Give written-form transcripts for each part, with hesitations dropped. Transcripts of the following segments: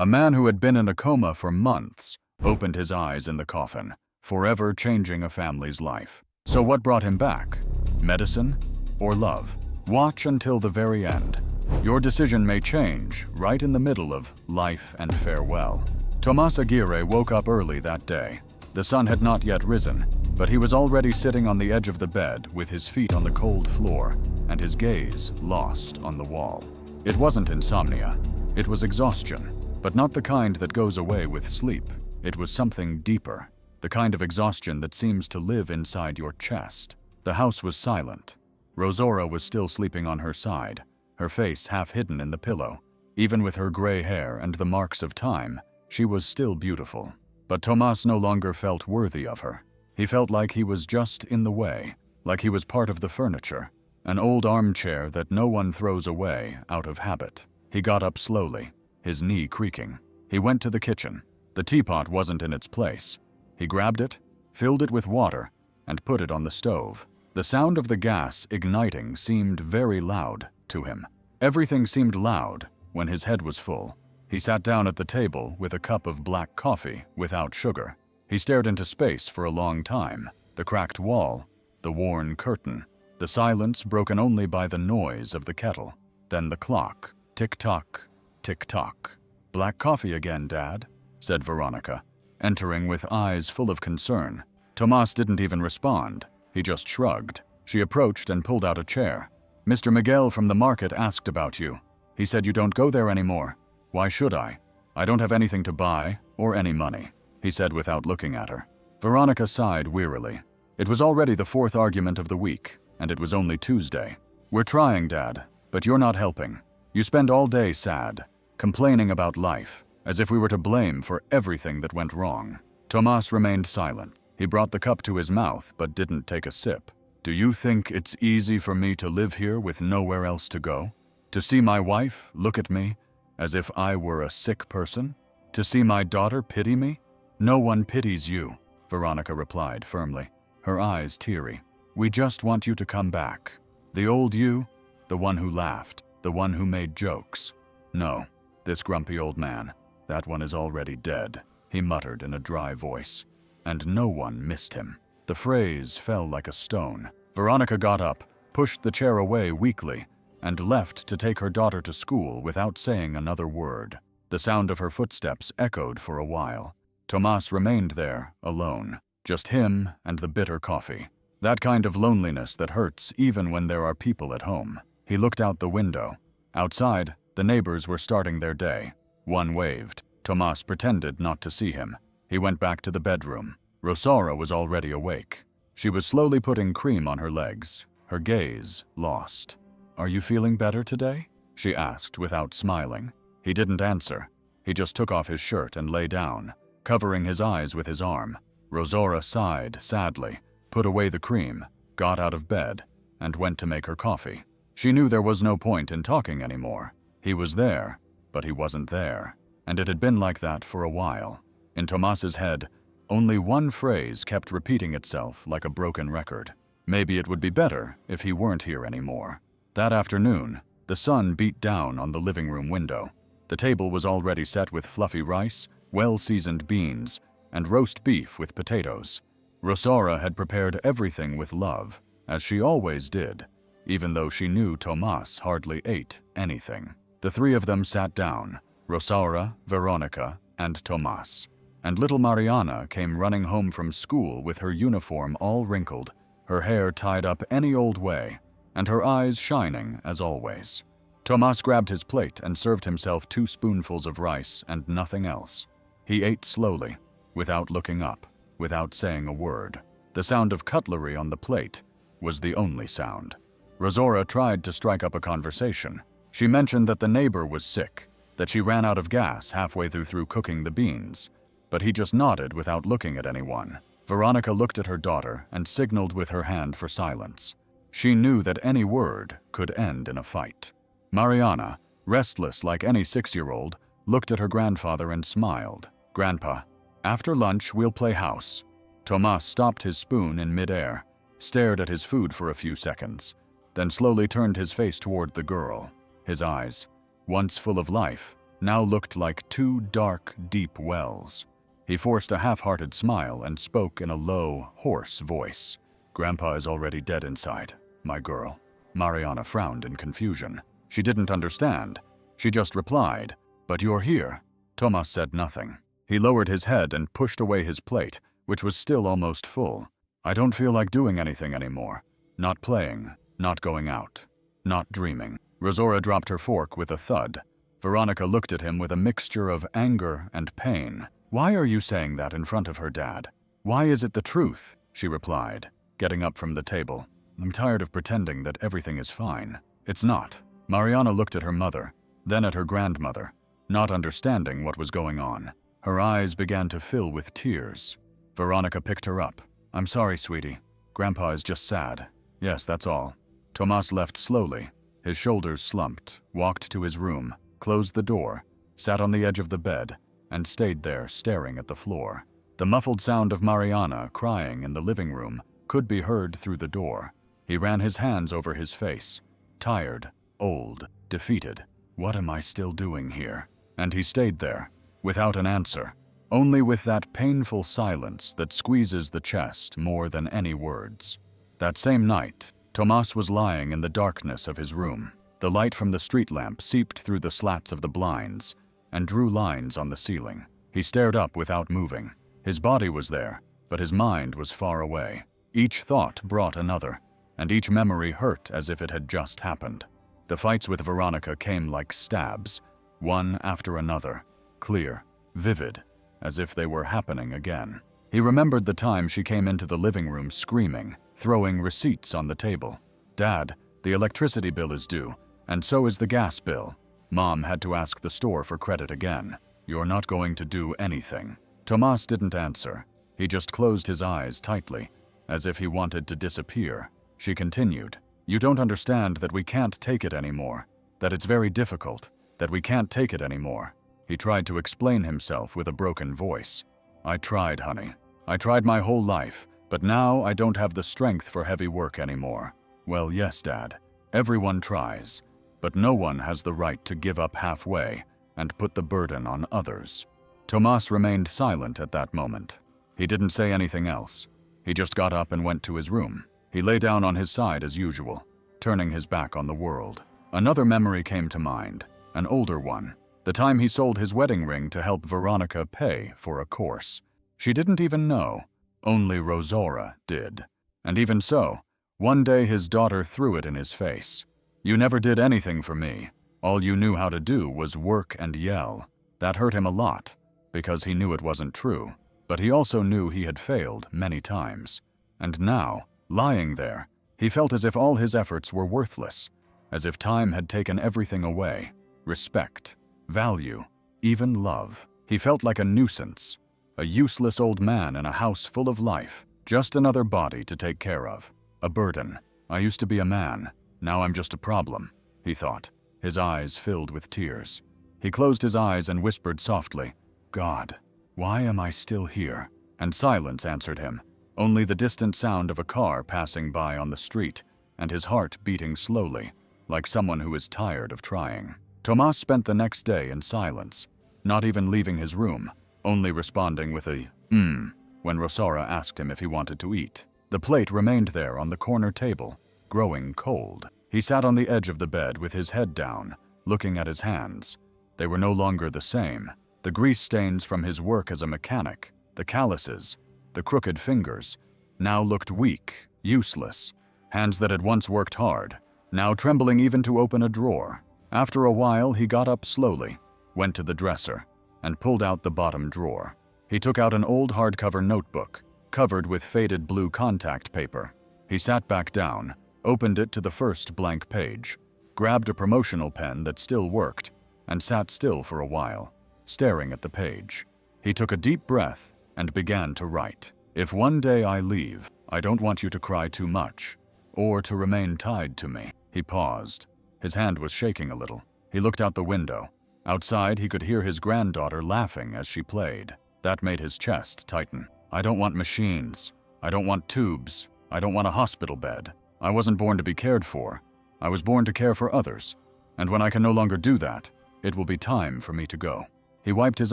A man who had been in a coma for months opened his eyes in the coffin, forever changing a family's life. So what brought him back? Medicine or love? Watch until the very end. Your decision may change right in the middle of life and farewell. Tomas Aguirre woke up early that day. The sun had not yet risen, but he was already sitting on the edge of the bed with his feet on the cold floor and his gaze lost on the wall. It wasn't insomnia. It was exhaustion, but not the kind that goes away with sleep. It was something deeper, the kind of exhaustion that seems to live inside your chest. The house was silent. Rosora was still sleeping on her side, her face half hidden in the pillow. Even with her gray hair and the marks of time, she was still beautiful. But Tomas no longer felt worthy of her. He felt like he was just in the way, like he was part of the furniture, an old armchair that no one throws away out of habit. He got up slowly, his knee creaking. He went to the kitchen. The teapot wasn't in its place. He grabbed it, filled it with water, and put it on the stove. The sound of the gas igniting seemed very loud to him. Everything seemed loud when his head was full. He sat down at the table with a cup of black coffee without sugar. He stared into space for a long time. The cracked wall, the worn curtain, the silence broken only by the noise of the kettle. Then the clock. Tick-tock, tick-tock. "Black coffee again, Dad," said Veronica, entering with eyes full of concern. Tomas didn't even respond. He just shrugged. She approached and pulled out a chair. "Mr. Miguel from the market asked about you. He said you don't go there anymore." "Why should I? I don't have anything to buy or any money," he said without looking at her. Veronica sighed wearily. It was already the fourth argument of the week, and it was only Tuesday. "We're trying, Dad, but you're not helping. You spend all day sad, complaining about life, as if we were to blame for everything that went wrong." Tomas remained silent. He brought the cup to his mouth but didn't take a sip. "Do you think it's easy for me to live here with nowhere else to go? To see my wife look at me as if I were a sick person? To see my daughter pity me?" "No one pities you," Veronica replied firmly, her eyes teary. "We just want you to come back. The old you, the one who laughed, the one who made jokes. No, this grumpy old man, that one is already dead," he muttered in a dry voice. And no one missed him. The phrase fell like a stone. Veronica got up, pushed the chair away weakly, and left to take her daughter to school without saying another word. The sound of her footsteps echoed for a while. Tomas remained there, alone. Just him and the bitter coffee. That kind of loneliness that hurts even when there are people at home. He looked out the window. Outside, the neighbors were starting their day. One waved. Tomas pretended not to see him. He went back to the bedroom. Rosara was already awake. She was slowly putting cream on her legs, her gaze lost. "Are you feeling better today?" she asked without smiling. He didn't answer. He just took off his shirt and lay down, covering his eyes with his arm. Rosara sighed sadly, put away the cream, got out of bed, and went to make her coffee. She knew there was no point in talking anymore. He was there, but he wasn't there, and it had been like that for a while. In Tomas's head, only one phrase kept repeating itself like a broken record. Maybe it would be better if he weren't here anymore. That afternoon, the sun beat down on the living room window. The table was already set with fluffy rice, well-seasoned beans, and roast beef with potatoes. Rosara had prepared everything with love, as she always did, even though she knew Tomas hardly ate anything. The three of them sat down, Rosara, Veronica, and Tomas. And little Mariana came running home from school with her uniform all wrinkled, her hair tied up any old way, and her eyes shining as always. Tomas grabbed his plate and served himself 2 spoonfuls of rice and nothing else. He ate slowly, without looking up, without saying a word. The sound of cutlery on the plate was the only sound. Rosara tried to strike up a conversation. She mentioned that the neighbor was sick, that she ran out of gas halfway through cooking the beans, but he just nodded without looking at anyone. Veronica looked at her daughter and signaled with her hand for silence. She knew that any word could end in a fight. Mariana, restless like any 6-year-old, looked at her grandfather and smiled. "Grandpa, after lunch we'll play house." Tomas stopped his spoon in midair, stared at his food for a few seconds, then slowly turned his face toward the girl. His eyes, once full of life, now looked like two dark, deep wells. He forced a half-hearted smile and spoke in a low, hoarse voice. "Grandpa is already dead inside, my girl." Mariana frowned in confusion. She didn't understand. She just replied, "But you're here." Tomas said nothing. He lowered his head and pushed away his plate, which was still almost full. "I don't feel like doing anything anymore. Not playing, not going out, not dreaming." Rosora dropped her fork with a thud. Veronica looked at him with a mixture of anger and pain. "Why are you saying that in front of her, Dad? Why is it the truth?" she replied, getting up from the table. "I'm tired of pretending that everything is fine. It's not." Mariana looked at her mother, then at her grandmother, not understanding what was going on. Her eyes began to fill with tears. Veronica picked her up. "I'm sorry, sweetie. Grandpa is just sad. Yes, that's all." Tomas left slowly. His shoulders slumped, walked to his room, closed the door, sat on the edge of the bed, and stayed there staring at the floor. The muffled sound of Mariana crying in the living room could be heard through the door. He ran his hands over his face. Tired, old, defeated. "What am I still doing here?" And he stayed there, without an answer, only with that painful silence that squeezes the chest more than any words. That same night, Tomas was lying in the darkness of his room. The light from the street lamp seeped through the slats of the blinds and drew lines on the ceiling. He stared up without moving. His body was there, but his mind was far away. Each thought brought another, and each memory hurt as if it had just happened. The fights with Veronica came like stabs, one after another, clear, vivid, as if they were happening again. He remembered the time she came into the living room screaming, throwing receipts on the table. "Dad, the electricity bill is due, and so is the gas bill." Mom had to ask the store for credit again. "You're not going to do anything." Tomas didn't answer. He just closed his eyes tightly, as if he wanted to disappear. She continued, "You don't understand that we can't take it anymore, that it's very difficult, that we can't take it anymore." He tried to explain himself with a broken voice. "I tried, honey. I tried my whole life, but now I don't have the strength for heavy work anymore." "Well, yes, Dad. Everyone tries, but no one has the right to give up halfway and put the burden on others." Tomas remained silent at that moment. He didn't say anything else. He just got up and went to his room. He lay down on his side as usual, turning his back on the world. Another memory came to mind, an older one. The time he sold his wedding ring to help Veronica pay for a course. She didn't even know. Only Rosora did. And even so, one day his daughter threw it in his face. "You never did anything for me. All you knew how to do was work and yell." That hurt him a lot, because he knew it wasn't true. But he also knew he had failed many times. And now, lying there, he felt as if all his efforts were worthless, as if time had taken everything away. Respect, value, even love. He felt like a nuisance, a useless old man in a house full of life, just another body to take care of, a burden. "I used to be a man, now I'm just a problem," he thought, his eyes filled with tears. He closed his eyes and whispered softly, "God, why am I still here?" And silence answered him, only the distant sound of a car passing by on the street, and his heart beating slowly, like someone who is tired of trying. Tomas spent the next day in silence, not even leaving his room, only responding with a when Rosora asked him if he wanted to eat. The plate remained there on the corner table, growing cold. He sat on the edge of the bed with his head down, looking at his hands. They were no longer the same. The grease stains from his work as a mechanic, the calluses, the crooked fingers, now looked weak, useless. Hands that had once worked hard, now trembling even to open a drawer. After a while, he got up slowly, went to the dresser, and pulled out the bottom drawer. He took out an old hardcover notebook, covered with faded blue contact paper. He sat back down, opened it to the first blank page, grabbed a promotional pen that still worked, and sat still for a while, staring at the page. He took a deep breath and began to write. "If one day I leave, I don't want you to cry too much, or to remain tied to me." He paused. His hand was shaking a little. He looked out the window. Outside, he could hear his granddaughter laughing as she played. That made his chest tighten. "I don't want machines. I don't want tubes. I don't want a hospital bed. I wasn't born to be cared for. I was born to care for others. And when I can no longer do that, It will be time for me to go." He wiped his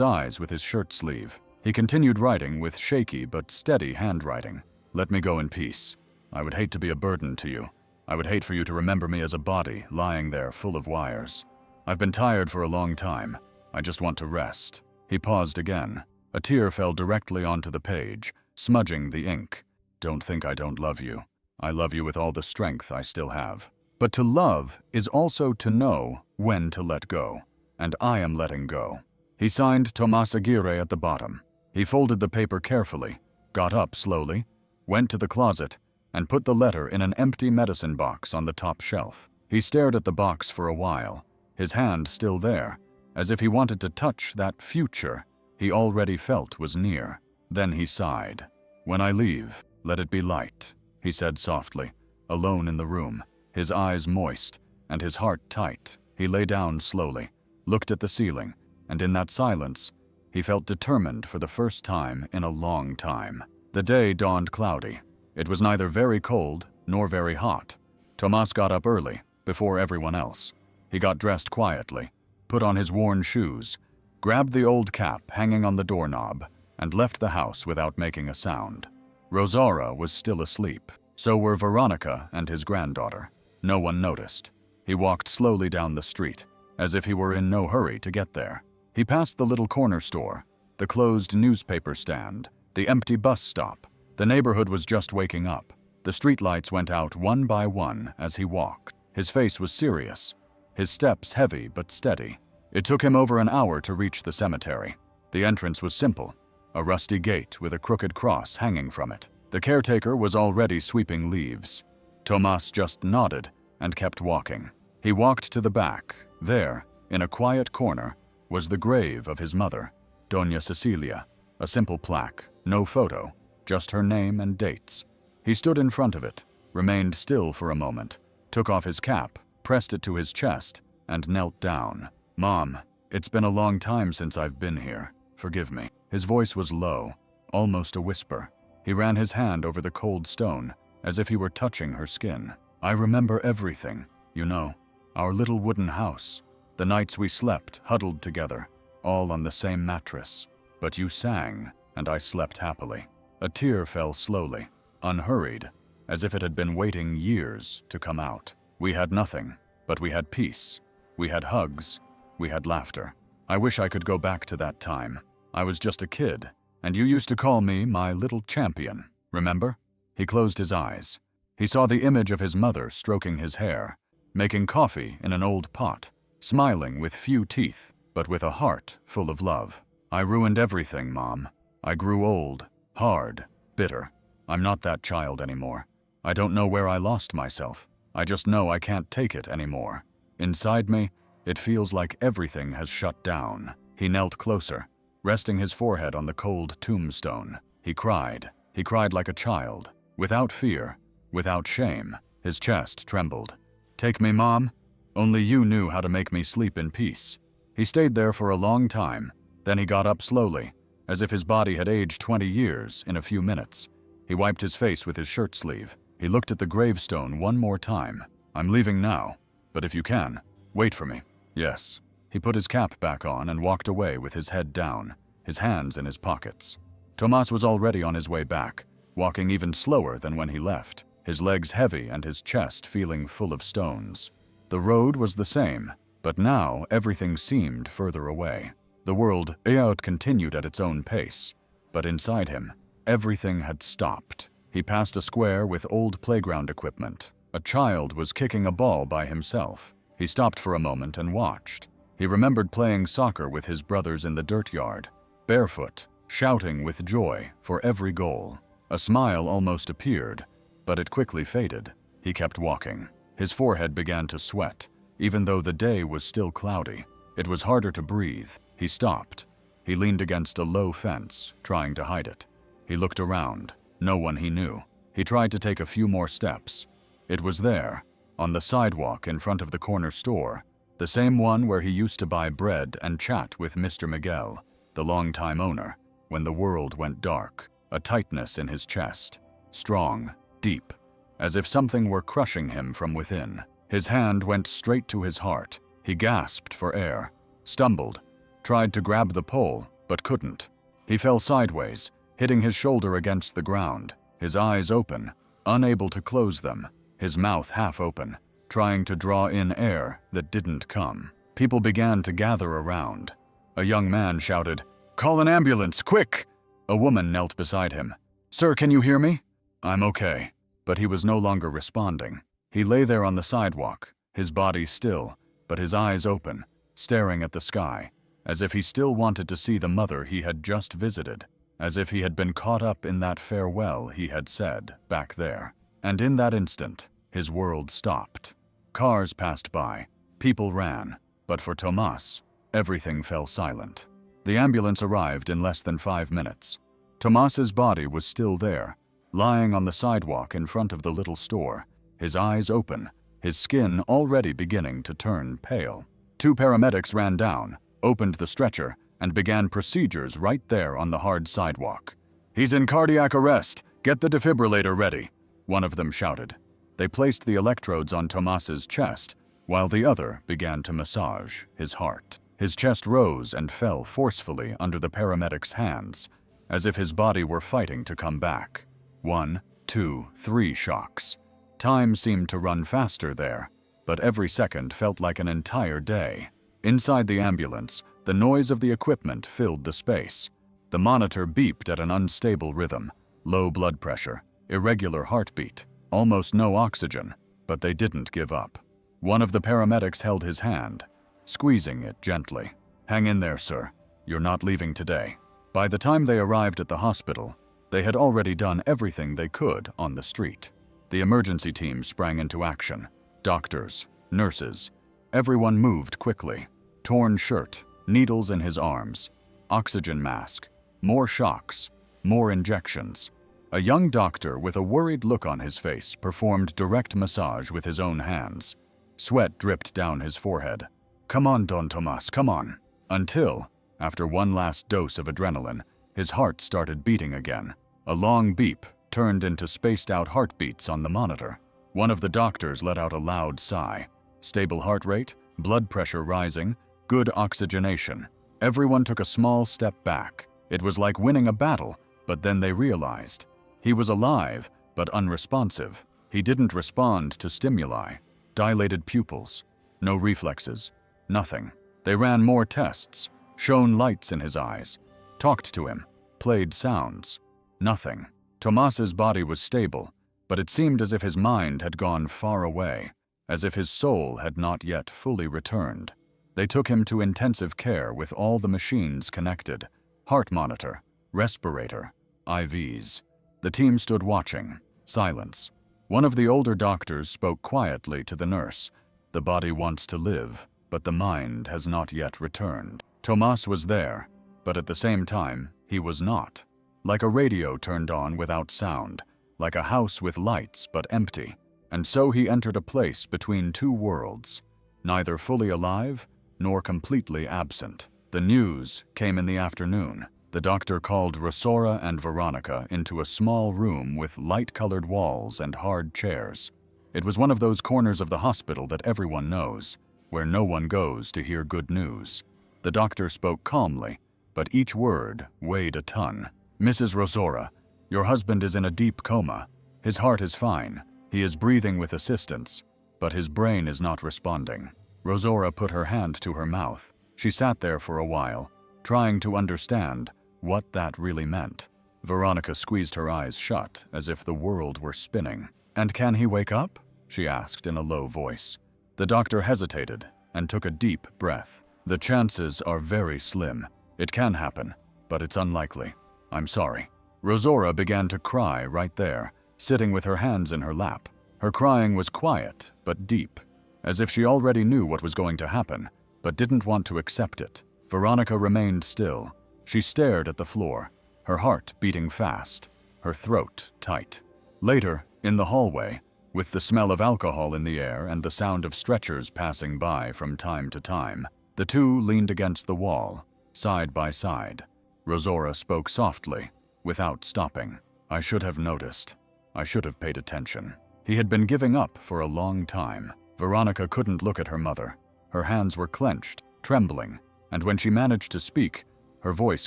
eyes with his shirt sleeve. He continued writing with shaky but steady handwriting. "Let me go in peace. I would hate to be a burden to you. I would hate for you to remember me as a body lying there full of wires. I've been tired for a long time. I just want to rest." He paused again. A tear fell directly onto the page, smudging the ink. "Don't think I don't love you. I love you with all the strength I still have. But to love is also to know when to let go, and I am letting go." He signed Tomas Aguirre at the bottom. He folded the paper carefully, got up slowly, went to the closet, and put the letter in an empty medicine box on the top shelf. He stared at the box for a while, his hand still there, as if he wanted to touch that future he already felt was near. Then he sighed. "When I leave, let it be light," he said softly, alone in the room, his eyes moist and his heart tight. He lay down slowly, looked at the ceiling, and in that silence, he felt determined for the first time in a long time. The day dawned cloudy. It was neither very cold nor very hot. Tomas got up early, before everyone else. He got dressed quietly, put on his worn shoes, grabbed the old cap hanging on the doorknob, and left the house without making a sound. Rosaura was still asleep. So were Veronica and his granddaughter. No one noticed. He walked slowly down the street, as if he were in no hurry to get there. He passed the little corner store, the closed newspaper stand, the empty bus stop. The neighborhood was just waking up. The streetlights went out one by one as he walked. His face was serious, his steps heavy but steady. It took him over an hour to reach the cemetery. The entrance was simple, a rusty gate with a crooked cross hanging from it. The caretaker was already sweeping leaves. Tomas just nodded and kept walking. He walked to the back. There, in a quiet corner, was the grave of his mother, Doña Cecilia. A simple plaque, no photo, just her name and dates. He stood in front of it, remained still for a moment, took off his cap, pressed it to his chest, and knelt down. "Mom, it's been a long time since I've been here. Forgive me." His voice was low, almost a whisper. He ran his hand over the cold stone, as if he were touching her skin. "I remember everything, you know. Our little wooden house, the nights we slept huddled together, all on the same mattress. But you sang, and I slept happily." A tear fell slowly, unhurried, as if it had been waiting years to come out. "We had nothing, but we had peace. We had hugs. We had laughter. I wish I could go back to that time. I was just a kid, and you used to call me my little champion, remember?" He closed his eyes. He saw the image of his mother stroking his hair, making coffee in an old pot, smiling with few teeth, but with a heart full of love. "I ruined everything, Mom. I grew old, hard, bitter. I'm not that child anymore. I don't know where I lost myself. I just know I can't take it anymore. Inside me, it feels like everything has shut down." He knelt closer, resting his forehead on the cold tombstone. He cried. He cried like a child, without fear, without shame. His chest trembled. "Take me, Mom. Only you knew how to make me sleep in peace." He stayed there for a long time. Then he got up slowly, as if his body had aged 20 years in a few minutes. He wiped his face with his shirt sleeve. He looked at the gravestone one more time. "I'm leaving now, but if you can, wait for me." "Yes." He put his cap back on and walked away with his head down, his hands in his pockets. Tomas was already on his way back, walking even slower than when he left, his legs heavy and his chest feeling full of stones. The road was the same, but now everything seemed further away. The world out continued at its own pace, but inside him, everything had stopped. He passed a square with old playground equipment. A child was kicking a ball by himself. He stopped for a moment and watched. He remembered playing soccer with his brothers in the dirt yard, barefoot, shouting with joy for every goal. A smile almost appeared, but it quickly faded. He kept walking. His forehead began to sweat, even though the day was still cloudy. It was harder to breathe. He stopped. He leaned against a low fence, trying to hide it. He looked around. No one he knew. He tried to take a few more steps. It was there, on the sidewalk in front of the corner store, the same one where he used to buy bread and chat with Mr. Miguel, the longtime owner, when the world went dark. A tightness in his chest, strong, deep, as if something were crushing him from within. His hand went straight to his heart. He gasped for air. stumbled, tried to grab the pole, but couldn't. He fell sideways, hitting his shoulder against the ground, his eyes open, unable to close them, his mouth half open, trying to draw in air that didn't come. People began to gather around. A young man shouted, "Call an ambulance, quick!" A woman knelt beside him. "Sir, can you hear me?" "I'm okay." But he was no longer responding. He lay there on the sidewalk, his body still, but his eyes open, staring at the sky, as if he still wanted to see the mother he had just visited, as if he had been caught up in that farewell he had said back there. And in that instant, his world stopped. Cars passed by, people ran, but for Tomas, everything fell silent. The ambulance arrived in less than 5 minutes. Tomas's body was still there, lying on the sidewalk in front of the little store, his eyes open, his skin already beginning to turn pale. 2 paramedics ran down, opened the stretcher, and began procedures right there on the hard sidewalk. "He's in cardiac arrest. Get the defibrillator ready," one of them shouted. They placed the electrodes on Tomas's chest, while the other began to massage his heart. His chest rose and fell forcefully under the paramedic's hands, as if his body were fighting to come back. 1, 2, 3 shocks. Time seemed to run faster there, but every second felt like an entire day. Inside the ambulance, the noise of the equipment filled the space. The monitor beeped at an unstable rhythm, low blood pressure, irregular heartbeat, almost no oxygen, but they didn't give up. One of the paramedics held his hand, squeezing it gently. "Hang in there, sir. You're not leaving today." By the time they arrived at the hospital, they had already done everything they could on the street. The emergency team sprang into action. Doctors, nurses, everyone moved quickly. Torn shirt, needles in his arms, oxygen mask, more shocks, more injections. A young doctor with a worried look on his face performed direct massage with his own hands. Sweat dripped down his forehead. "Come on, Don Tomas, come on." Until, after one last dose of adrenaline, his heart started beating again. A long beep turned into spaced-out heartbeats on the monitor. One of the doctors let out a loud sigh. Stable heart rate, blood pressure rising, good oxygenation. Everyone took a small step back. It was like winning a battle, but then they realized. He was alive, but unresponsive. He didn't respond to stimuli. Dilated pupils. No reflexes. Nothing. They ran more tests, shone lights in his eyes, talked to him, played sounds. Nothing. Tomas's body was stable, but it seemed as if his mind had gone far away, as if his soul had not yet fully returned. They took him to intensive care with all the machines connected, heart monitor, respirator, IVs. The team stood watching, silence. One of the older doctors spoke quietly to the nurse. "The body wants to live, but the mind has not yet returned." Tomas was there, but at the same time, he was not. Like a radio turned on without sound, like a house with lights but empty. And so he entered a place between 2 worlds, neither fully alive nor completely absent. The news came in the afternoon. The doctor called Rosora and Veronica into a small room with light-colored walls and hard chairs. It was one of those corners of the hospital that everyone knows, where no one goes to hear good news. The doctor spoke calmly, but each word weighed a ton. "Mrs. Rosora, your husband is in a deep coma. His heart is fine. He is breathing with assistance, but his brain is not responding." Rosora put her hand to her mouth. She sat there for a while, trying to understand what that really meant. Veronica squeezed her eyes shut as if the world were spinning. "And can he wake up?" she asked in a low voice. The doctor hesitated and took a deep breath. "The chances are very slim. It can happen, but it's unlikely. I'm sorry." Rosora began to cry right there, sitting with her hands in her lap. Her crying was quiet but deep, as if she already knew what was going to happen, but didn't want to accept it. Veronica remained still. She stared at the floor, her heart beating fast, her throat tight. Later, in the hallway, with the smell of alcohol in the air and the sound of stretchers passing by from time to time, the two leaned against the wall, side by side. Rosora spoke softly, without stopping. "I should have noticed. I should have paid attention." He had been giving up for a long time. Veronica couldn't look at her mother. Her hands were clenched, trembling, and when she managed to speak, her voice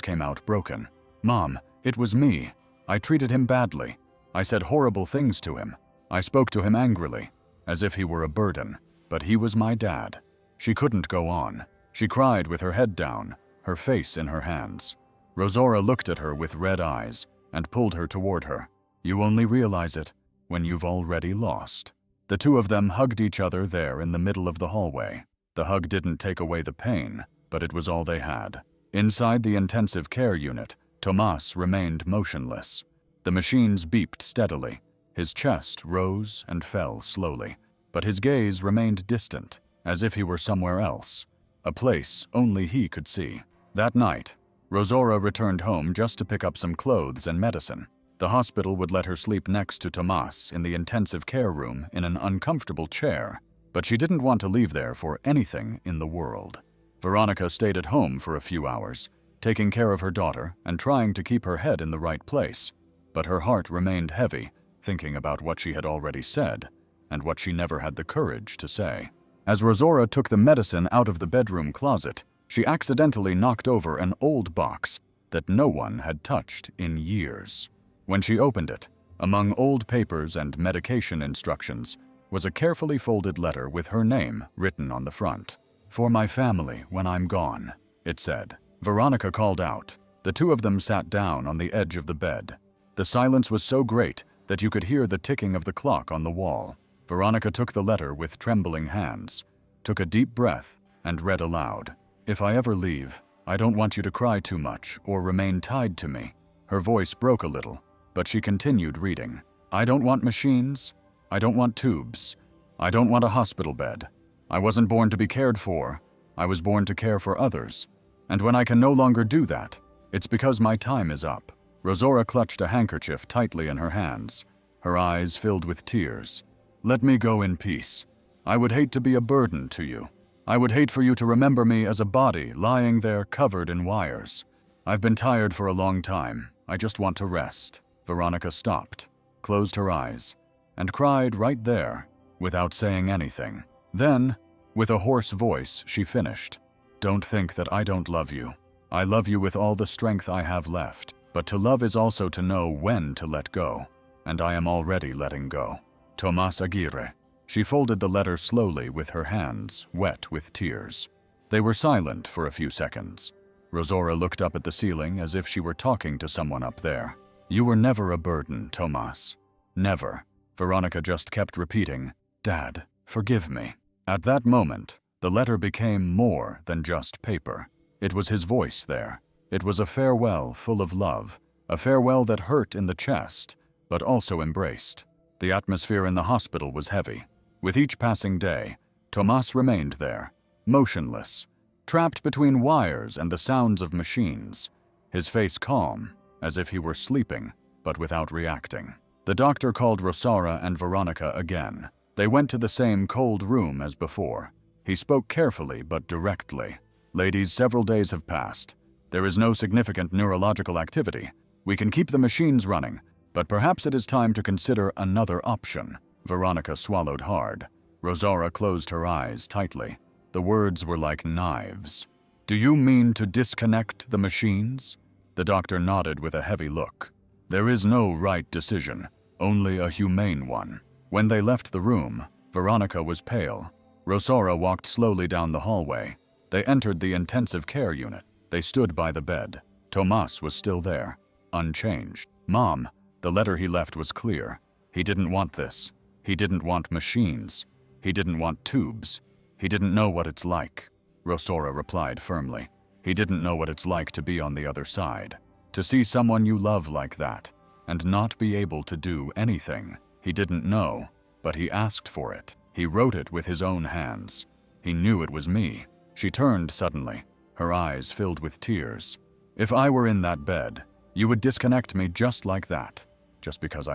came out broken. "Mom, it was me. I treated him badly. I said horrible things to him. I spoke to him angrily, as if he were a burden, but he was my dad." She couldn't go on. She cried with her head down, her face in her hands. Rosora looked at her with red eyes and pulled her toward her. "You only realize it when you've already lost." The two of them hugged each other there in the middle of the hallway. The hug didn't take away the pain, but it was all they had. Inside the intensive care unit, Tomas remained motionless. The machines beeped steadily. His chest rose and fell slowly, but his gaze remained distant, as if he were somewhere else, a place only he could see. That night, Rosora returned home just to pick up some clothes and medicine. The hospital would let her sleep next to Tomas in the intensive care room in an uncomfortable chair, but she didn't want to leave there for anything in the world. Veronica stayed at home for a few hours, taking care of her daughter and trying to keep her head in the right place, but her heart remained heavy, thinking about what she had already said and what she never had the courage to say. As Rosora took the medicine out of the bedroom closet, she accidentally knocked over an old box that no one had touched in years. When she opened it, among old papers and medication instructions was a carefully folded letter with her name written on the front. "For my family when I'm gone," it said. Veronica called out. The two of them sat down on the edge of the bed. The silence was so great that you could hear the ticking of the clock on the wall. Veronica took the letter with trembling hands, took a deep breath, and read aloud. "If I ever leave, I don't want you to cry too much or remain tied to me." Her voice broke a little, but she continued reading. "I don't want machines. I don't want tubes. I don't want a hospital bed. I wasn't born to be cared for. I was born to care for others. And when I can no longer do that, it's because my time is up." Rosora clutched a handkerchief tightly in her hands, her eyes filled with tears. "Let me go in peace. I would hate to be a burden to you. I would hate for you to remember me as a body lying there covered in wires. I've been tired for a long time. I just want to rest." Veronica stopped, closed her eyes, and cried right there, without saying anything. Then, with a hoarse voice, she finished. "Don't think that I don't love you. I love you with all the strength I have left. But to love is also to know when to let go, and I am already letting go. Tomas Aguirre." She folded the letter slowly with her hands, wet with tears. They were silent for a few seconds. Rosora looked up at the ceiling as if she were talking to someone up there. "You were never a burden, Tomas. Never." Veronica just kept repeating, "Dad, forgive me." At that moment, the letter became more than just paper. It was his voice there. It was a farewell full of love, a farewell that hurt in the chest, but also embraced. The atmosphere in the hospital was heavy. With each passing day, Tomas remained there, motionless, trapped between wires and the sounds of machines, his face calm, as if he were sleeping, but without reacting. The doctor called Rosara and Veronica again. They went to the same cold room as before. He spoke carefully but directly. "Ladies, several days have passed. There is no significant neurological activity. We can keep the machines running, but perhaps it is time to consider another option." Veronica swallowed hard. Rosara closed her eyes tightly. The words were like knives. "Do you mean to disconnect the machines?" The doctor nodded with a heavy look. "There is no right decision, only a humane one." When they left the room, Veronica was pale. Rosara walked slowly down the hallway. They entered the intensive care unit. They stood by the bed. Tomas was still there, unchanged. "Mom," the letter he left was clear. He didn't want this. He didn't want machines. He didn't want tubes. He didn't know what it's like. Rosora replied firmly. He didn't know what it's like to be on the other side. To see someone you love like that, and not be able to do anything. He didn't know, but he asked for it. He wrote it with his own hands. He knew it was me. She turned suddenly, her eyes filled with tears. "If I were in that bed, you would disconnect me just like that, just because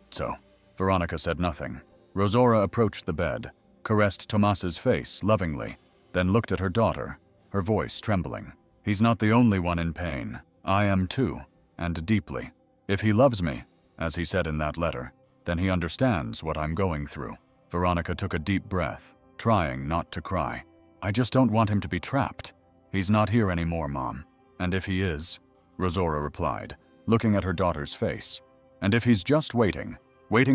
so." Veronica said nothing. Rosora approached the bed, caressed Tomas's face lovingly, then looked at her daughter, her voice trembling. "He's not the only one in pain. I am too, and deeply. If he loves me, as he said in that letter, then he understands what I'm going through." Veronica took a deep breath, trying not to cry. "I just don't want him to be trapped. He's not here anymore, Mom. And if he is, Rosora replied, looking at her daughter's face. And if he's just waiting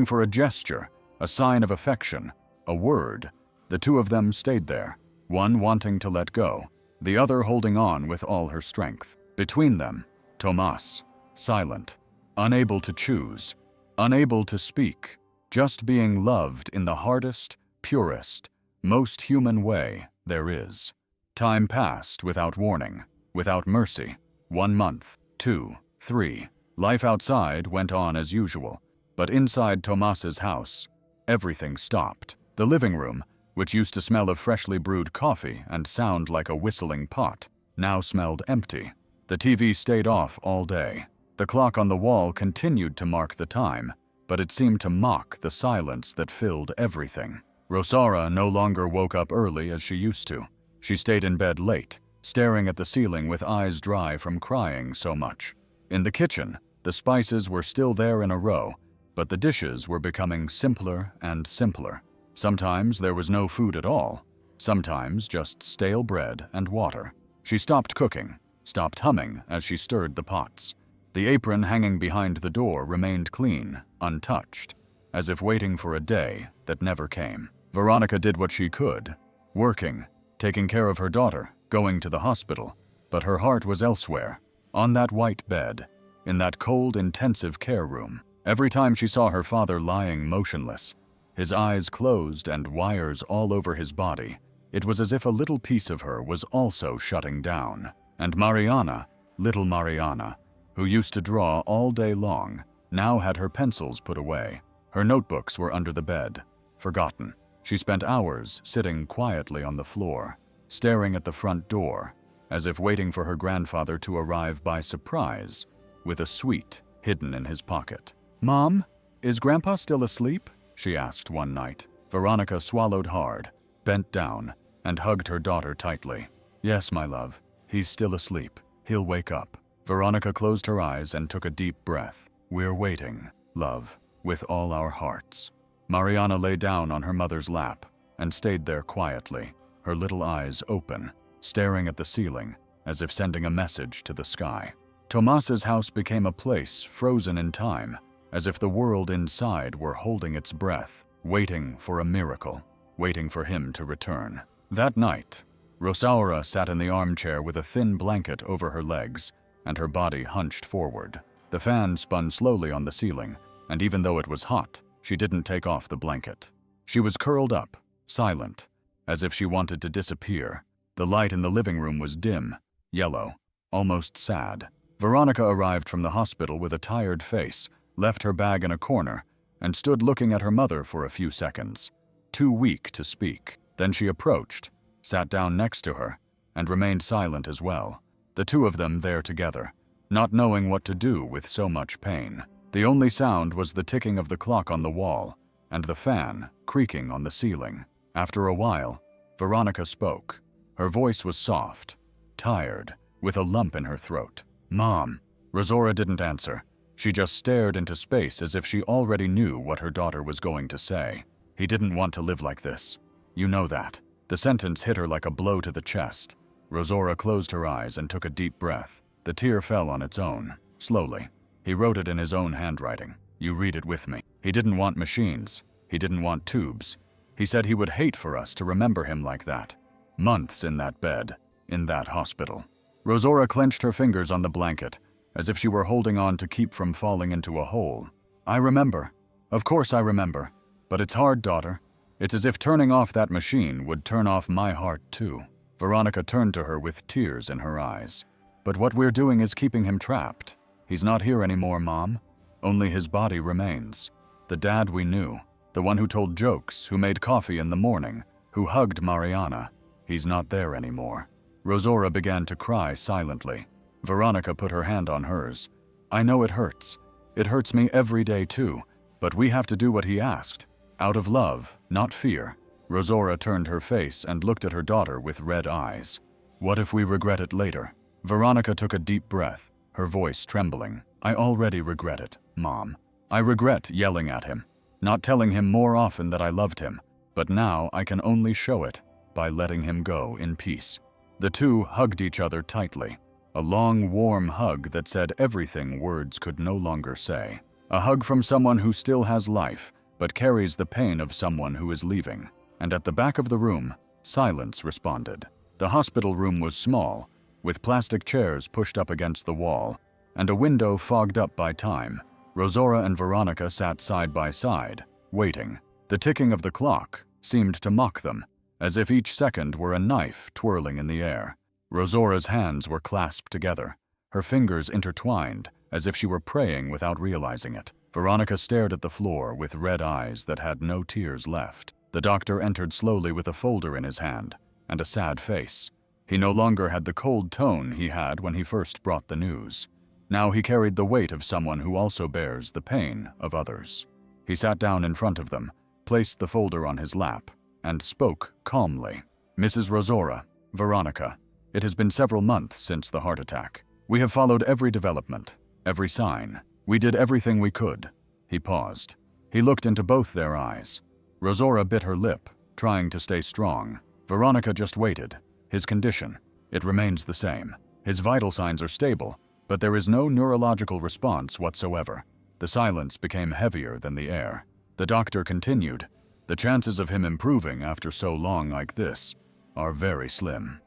for a gesture, a sign of affection, a word. The two of them stayed there, one wanting to let go, the other holding on with all her strength. Between them, Tomas, silent, unable to choose, unable to speak, just being loved in the hardest, purest, most human way there is. Time passed without warning, without mercy. 1 month, 2, 3. Life outside went on as usual, but inside Tomas's house, everything stopped. The living room, which used to smell of freshly brewed coffee and sound like a whistling pot, now smelled empty. The TV stayed off all day. The clock on the wall continued to mark the time, but it seemed to mock the silence that filled everything. Rosara no longer woke up early as she used to. She stayed in bed late, staring at the ceiling with eyes dry from crying so much. In the kitchen, the spices were still there in a row, but the dishes were becoming simpler and simpler. Sometimes there was no food at all, sometimes just stale bread and water. She stopped cooking, stopped humming as she stirred the pots. The apron hanging behind the door remained clean, untouched, as if waiting for a day that never came. Veronica did what she could, working, taking care of her daughter, going to the hospital, but her heart was elsewhere, on that white bed, in that cold intensive care room. Every time she saw her father lying motionless, his eyes closed and wires all over his body, it was as if a little piece of her was also shutting down. And Mariana, little Mariana, who used to draw all day long, now had her pencils put away. Her notebooks were under the bed, forgotten. She spent hours sitting quietly on the floor, staring at the front door, as if waiting for her grandfather to arrive by surprise, with a sweet hidden in his pocket. "Mom, is Grandpa still asleep?" she asked one night. Veronica swallowed hard, bent down, and hugged her daughter tightly. "Yes, my love, he's still asleep. He'll wake up." Veronica closed her eyes and took a deep breath. "We're waiting, love, with all our hearts." Mariana lay down on her mother's lap and stayed there quietly, her little eyes open, staring at the ceiling as if sending a message to the sky. Tomas's house became a place frozen in time, as if the world inside were holding its breath, waiting for a miracle, waiting for him to return. That night, Rosaura sat in the armchair with a thin blanket over her legs and her body hunched forward. The fan spun slowly on the ceiling, and even though it was hot, she didn't take off the blanket. She was curled up, silent, as if she wanted to disappear. The light in the living room was dim, yellow, almost sad. Veronica arrived from the hospital with a tired face, left her bag in a corner, and stood looking at her mother for a few seconds, too weak to speak. Then she approached, sat down next to her, and remained silent as well, the two of them there together, not knowing what to do with so much pain. The only sound was the ticking of the clock on the wall and the fan creaking on the ceiling. After a while, Veronica spoke. Her voice was soft, tired, with a lump in her throat. "Mom." Rosora didn't answer. She just stared into space as if she already knew what her daughter was going to say. "He didn't want to live like this. You know that." The sentence hit her like a blow to the chest. Rosora closed her eyes and took a deep breath. The tear fell on its own, slowly. He wrote it in his own handwriting. "You read it with me." He didn't want machines. He didn't want tubes. He said he would hate for us to remember him like that. Months in that bed, in that hospital. Rosora clenched her fingers on the blanket, as if she were holding on to keep from falling into a hole. "I remember. Of course I remember. But it's hard, daughter. It's as if turning off that machine would turn off my heart too." Veronica turned to her with tears in her eyes. "But what we're doing is keeping him trapped. He's not here anymore, Mom. Only his body remains. The dad we knew, the one who told jokes, who made coffee in the morning, who hugged Mariana. He's not there anymore." Rosora began to cry silently. Veronica put her hand on hers. "I know it hurts. It hurts me every day too, but we have to do what he asked. Out of love, not fear." Rosora turned her face and looked at her daughter with red eyes. "What if we regret it later?" Veronica took a deep breath, her voice trembling. "I already regret it, Mom. I regret yelling at him, not telling him more often that I loved him, but now I can only show it by letting him go in peace." The two hugged each other tightly, a long, warm hug that said everything words could no longer say. A hug from someone who still has life, but carries the pain of someone who is leaving. And at the back of the room, silence responded. The hospital room was small, with plastic chairs pushed up against the wall, and a window fogged up by time. Rosaura and Veronica sat side by side, waiting. The ticking of the clock seemed to mock them, as if each second were a knife twirling in the air. Rosaura's hands were clasped together, her fingers intertwined, as if she were praying without realizing it. Veronica stared at the floor with red eyes that had no tears left. The doctor entered slowly with a folder in his hand and a sad face. He no longer had the cold tone he had when he first brought the news. Now he carried the weight of someone who also bears the pain of others. He sat down in front of them, placed the folder on his lap, and spoke calmly. "Mrs. Rosaura, Veronica, it has been several months since the heart attack. We have followed every development, every sign. We did everything we could." He paused. He looked into both their eyes. Rosaura bit her lip, trying to stay strong. Veronica just waited. His condition, it remains the same. His vital signs are stable, but there is no neurological response whatsoever. The silence became heavier than the air. The doctor continued, "The chances of him improving after so long like this are very slim,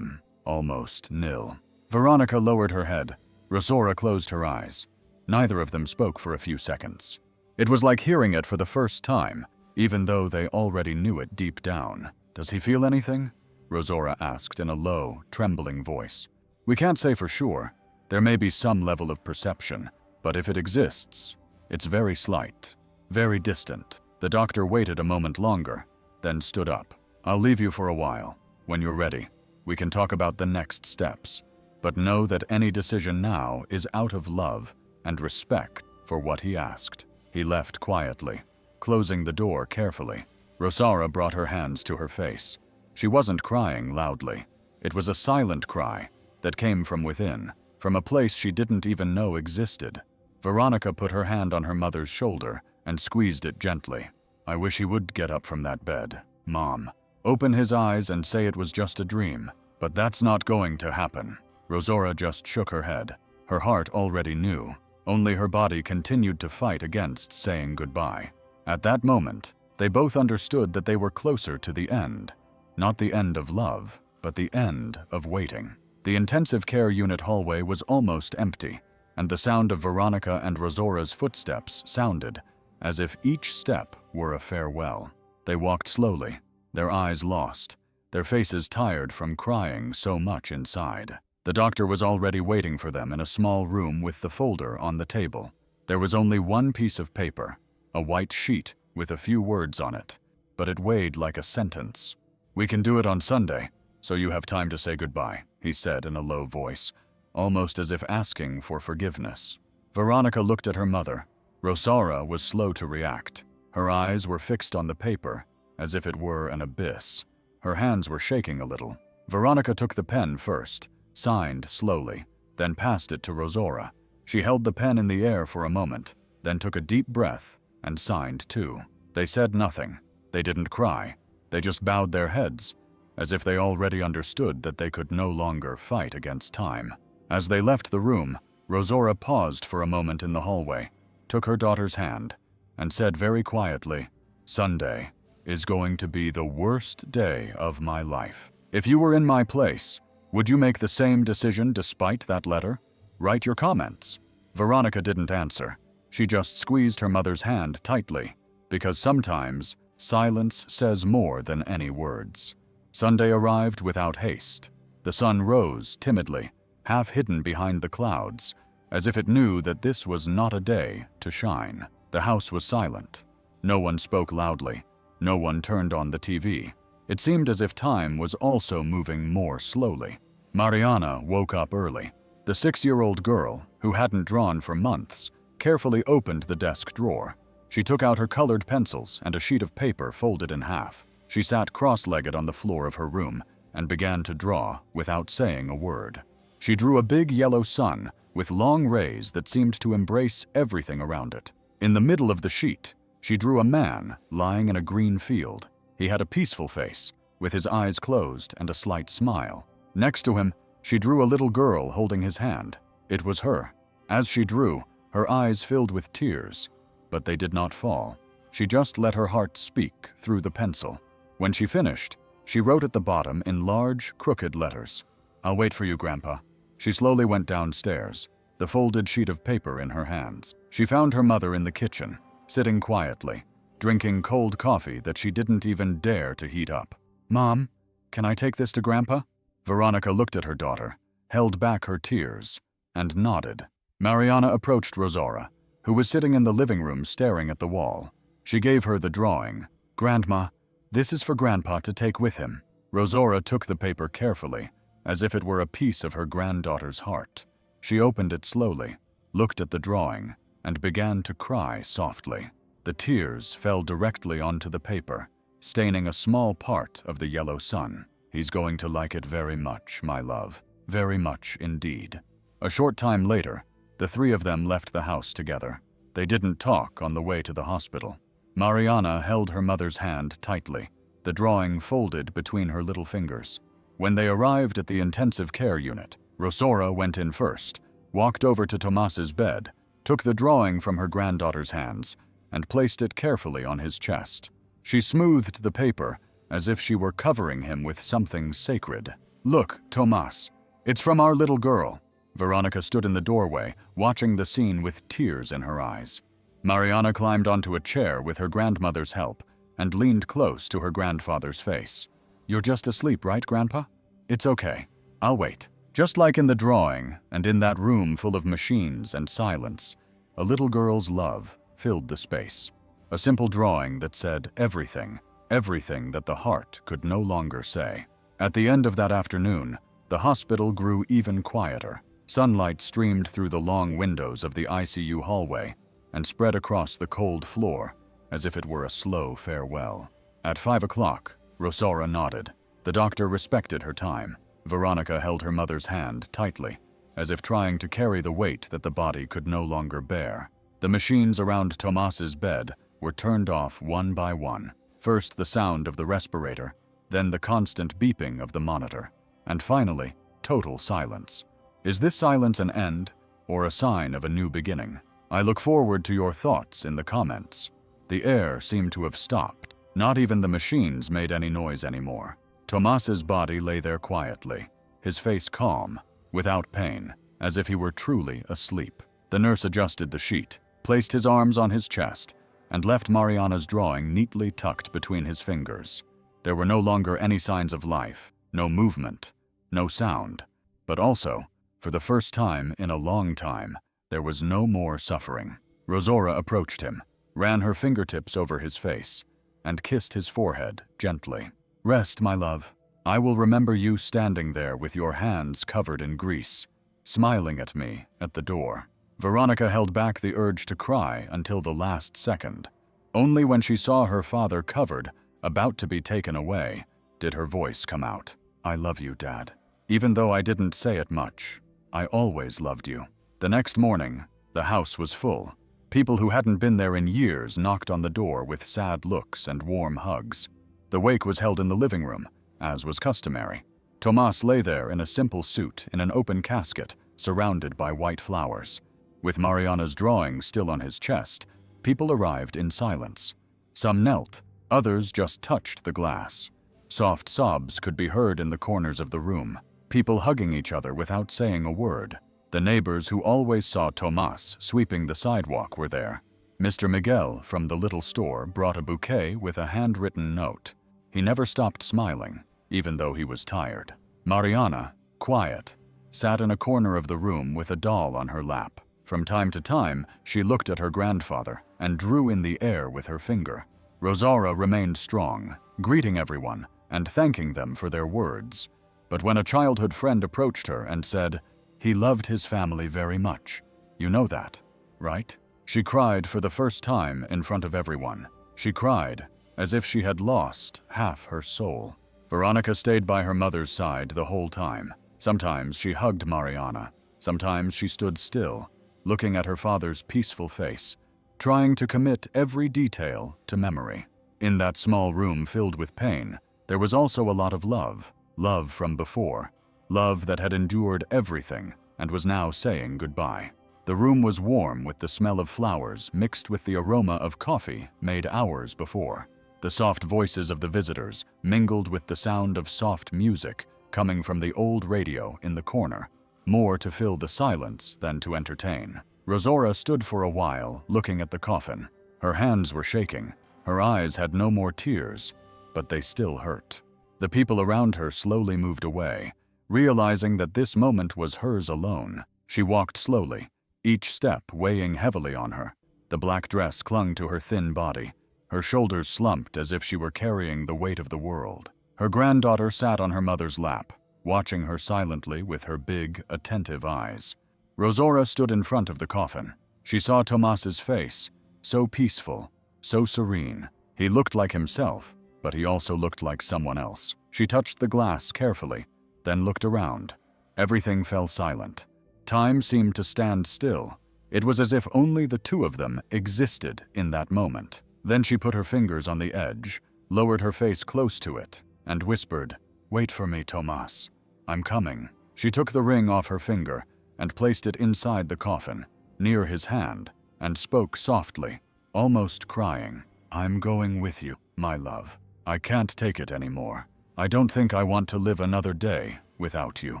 almost nil." Veronica lowered her head. Rosaura closed her eyes. Neither of them spoke for a few seconds. It was like hearing it for the first time, even though they already knew it deep down. "Does he feel anything?" Rosaura asked in a low, trembling voice. "We can't say for sure. There may be some level of perception, but if it exists, it's very slight, very distant." The doctor waited a moment longer, then stood up. "I'll leave you for a while. When you're ready, we can talk about the next steps. But know that any decision now is out of love and respect for what he asked." He left quietly, closing the door carefully. Rosaura brought her hands to her face. She wasn't crying loudly. It was a silent cry that came from within, from a place she didn't even know existed. Veronica put her hand on her mother's shoulder and squeezed it gently. "I wish he would get up from that bed, Mom. Open his eyes and say it was just a dream. But that's not going to happen." Rosaura just shook her head. Her heart already knew. Only her body continued to fight against saying goodbye. At that moment, they both understood that they were closer to the end. Not the end of love, but the end of waiting. The intensive care unit hallway was almost empty, and the sound of Veronica and Rosaura's footsteps sounded as if each step were a farewell. They walked slowly, their eyes lost, their faces tired from crying so much inside. The doctor was already waiting for them in a small room with the folder on the table. There was only one piece of paper, a white sheet with a few words on it, but it weighed like a sentence. "We can do it on Sunday, so you have time to say goodbye," he said in a low voice, almost as if asking for forgiveness. Veronica looked at her mother. Rosaura was slow to react. Her eyes were fixed on the paper, as if it were an abyss. Her hands were shaking a little. Veronica took the pen first, signed slowly, then passed it to Rosaura. She held the pen in the air for a moment, then took a deep breath and signed too. They said nothing. They didn't cry. They just bowed their heads, as if they already understood that they could no longer fight against time. As they left the room, Rosaura paused for a moment in the hallway, took her daughter's hand, and said very quietly, "Sunday is going to be the worst day of my life. If you were in my place, would you make the same decision despite that letter? Write your comments." Veronica didn't answer. She just squeezed her mother's hand tightly, because sometimes silence says more than any words. Sunday arrived without haste. The sun rose timidly, half hidden behind the clouds, as if it knew that this was not a day to shine. The house was silent. No one spoke loudly. No one turned on the TV. It seemed as if time was also moving more slowly. Mariana woke up early. The 6-year-old girl, who hadn't drawn for months, carefully opened the desk drawer. She took out her colored pencils and a sheet of paper folded in half. She sat cross-legged on the floor of her room and began to draw without saying a word. She drew a big yellow sun with long rays that seemed to embrace everything around it. In the middle of the sheet, she drew a man lying in a green field. He had a peaceful face, with his eyes closed and a slight smile. Next to him, she drew a little girl holding his hand. It was her. As she drew, her eyes filled with tears, but they did not fall. She just let her heart speak through the pencil. When she finished, she wrote at the bottom in large, crooked letters, "I'll wait for you, Grandpa." She slowly went downstairs, the folded sheet of paper in her hands. She found her mother in the kitchen, sitting quietly, drinking cold coffee that she didn't even dare to heat up. "Mom, can I take this to Grandpa?" Veronica looked at her daughter, held back her tears, and nodded. Mariana approached Rosaura, who was sitting in the living room staring at the wall. She gave her the drawing. "Grandma, this is for Grandpa to take with him." Rosaura took the paper carefully, as if it were a piece of her granddaughter's heart. She opened it slowly, looked at the drawing, and began to cry softly. The tears fell directly onto the paper, staining a small part of the yellow sun. "He's going to like it very much, my love. Very much indeed." A short time later, the three of them left the house together. They didn't talk on the way to the hospital. Mariana held her mother's hand tightly, the drawing folded between her little fingers. When they arrived at the intensive care unit, Rosaura went in first, walked over to Tomas's bed, took the drawing from her granddaughter's hands, and placed it carefully on his chest. She smoothed the paper as if she were covering him with something sacred. "Look, Tomas, it's from our little girl." Veronica stood in the doorway, watching the scene with tears in her eyes. Mariana climbed onto a chair with her grandmother's help and leaned close to her grandfather's face. "You're just asleep, right, Grandpa? It's okay. I'll wait." Just like in the drawing, and in that room full of machines and silence, a little girl's love filled the space. A simple drawing that said everything that the heart could no longer say. At the end of that afternoon, the hospital grew even quieter. Sunlight streamed through the long windows of the ICU hallway and spread across the cold floor as if it were a slow farewell. At 5 o'clock, Rosaura nodded. The doctor respected her time. Veronica held her mother's hand tightly, as if trying to carry the weight that the body could no longer bear. The machines around Tomas's bed were turned off one by one. First the sound of the respirator, then the constant beeping of the monitor, and finally, total silence. Is this silence an end, or a sign of a new beginning? I look forward to your thoughts in the comments. The air seemed to have stopped. Not even the machines made any noise anymore. Tomas's body lay there quietly, his face calm, without pain, as if he were truly asleep. The nurse adjusted the sheet, placed his arms on his chest, and left Mariana's drawing neatly tucked between his fingers. There were no longer any signs of life, no movement, no sound. But also, for the first time in a long time, there was no more suffering. Rosaura approached him, ran her fingertips over his face, and kissed his forehead gently. "Rest, my love. I will remember you standing there with your hands covered in grease, smiling at me at the door." Veronica held back the urge to cry until the last second. Only when she saw her father covered, about to be taken away, did her voice come out. "I love you, Dad. Even though I didn't say it much, I always loved you." The next morning, the house was full. People who hadn't been there in years knocked on the door with sad looks and warm hugs. The wake was held in the living room, as was customary. Tomas lay there in a simple suit in an open casket, surrounded by white flowers. With Mariana's drawing still on his chest, people arrived in silence. Some knelt, others just touched the glass. Soft sobs could be heard in the corners of the room, people hugging each other without saying a word. The neighbors who always saw Tomas sweeping the sidewalk were there. Mr. Miguel from the little store brought a bouquet with a handwritten note. He never stopped smiling, even though he was tired. Mariana, quiet, sat in a corner of the room with a doll on her lap. From time to time, she looked at her grandfather and drew in the air with her finger. Rosaura remained strong, greeting everyone and thanking them for their words. But when a childhood friend approached her and said, "He loved his family very much. You know that, right?" She cried for the first time in front of everyone. She cried as if she had lost half her soul. Veronica stayed by her mother's side the whole time. Sometimes she hugged Mariana. Sometimes she stood still, looking at her father's peaceful face, trying to commit every detail to memory. In that small room filled with pain, there was also a lot of love from before, love that had endured everything and was now saying goodbye. The room was warm with the smell of flowers mixed with the aroma of coffee made hours before. The soft voices of the visitors mingled with the sound of soft music coming from the old radio in the corner, more to fill the silence than to entertain. Rosaura stood for a while looking at the coffin. Her hands were shaking. Her eyes had no more tears, but they still hurt. The people around her slowly moved away, realizing that this moment was hers alone. She walked slowly, each step weighing heavily on her. The black dress clung to her thin body. Her shoulders slumped as if she were carrying the weight of the world. Her granddaughter sat on her mother's lap, watching her silently with her big, attentive eyes. Rosaura stood in front of the coffin. She saw Tomas's face, so peaceful, so serene. He looked like himself, but he also looked like someone else. She touched the glass carefully, then looked around. Everything fell silent. Time seemed to stand still. It was as if only the two of them existed in that moment. Then she put her fingers on the edge, lowered her face close to it, and whispered, "Wait for me, Tomas. I'm coming." She took the ring off her finger and placed it inside the coffin, near his hand, and spoke softly, almost crying, "I'm going with you, my love. I can't take it anymore. I don't think I want to live another day without you."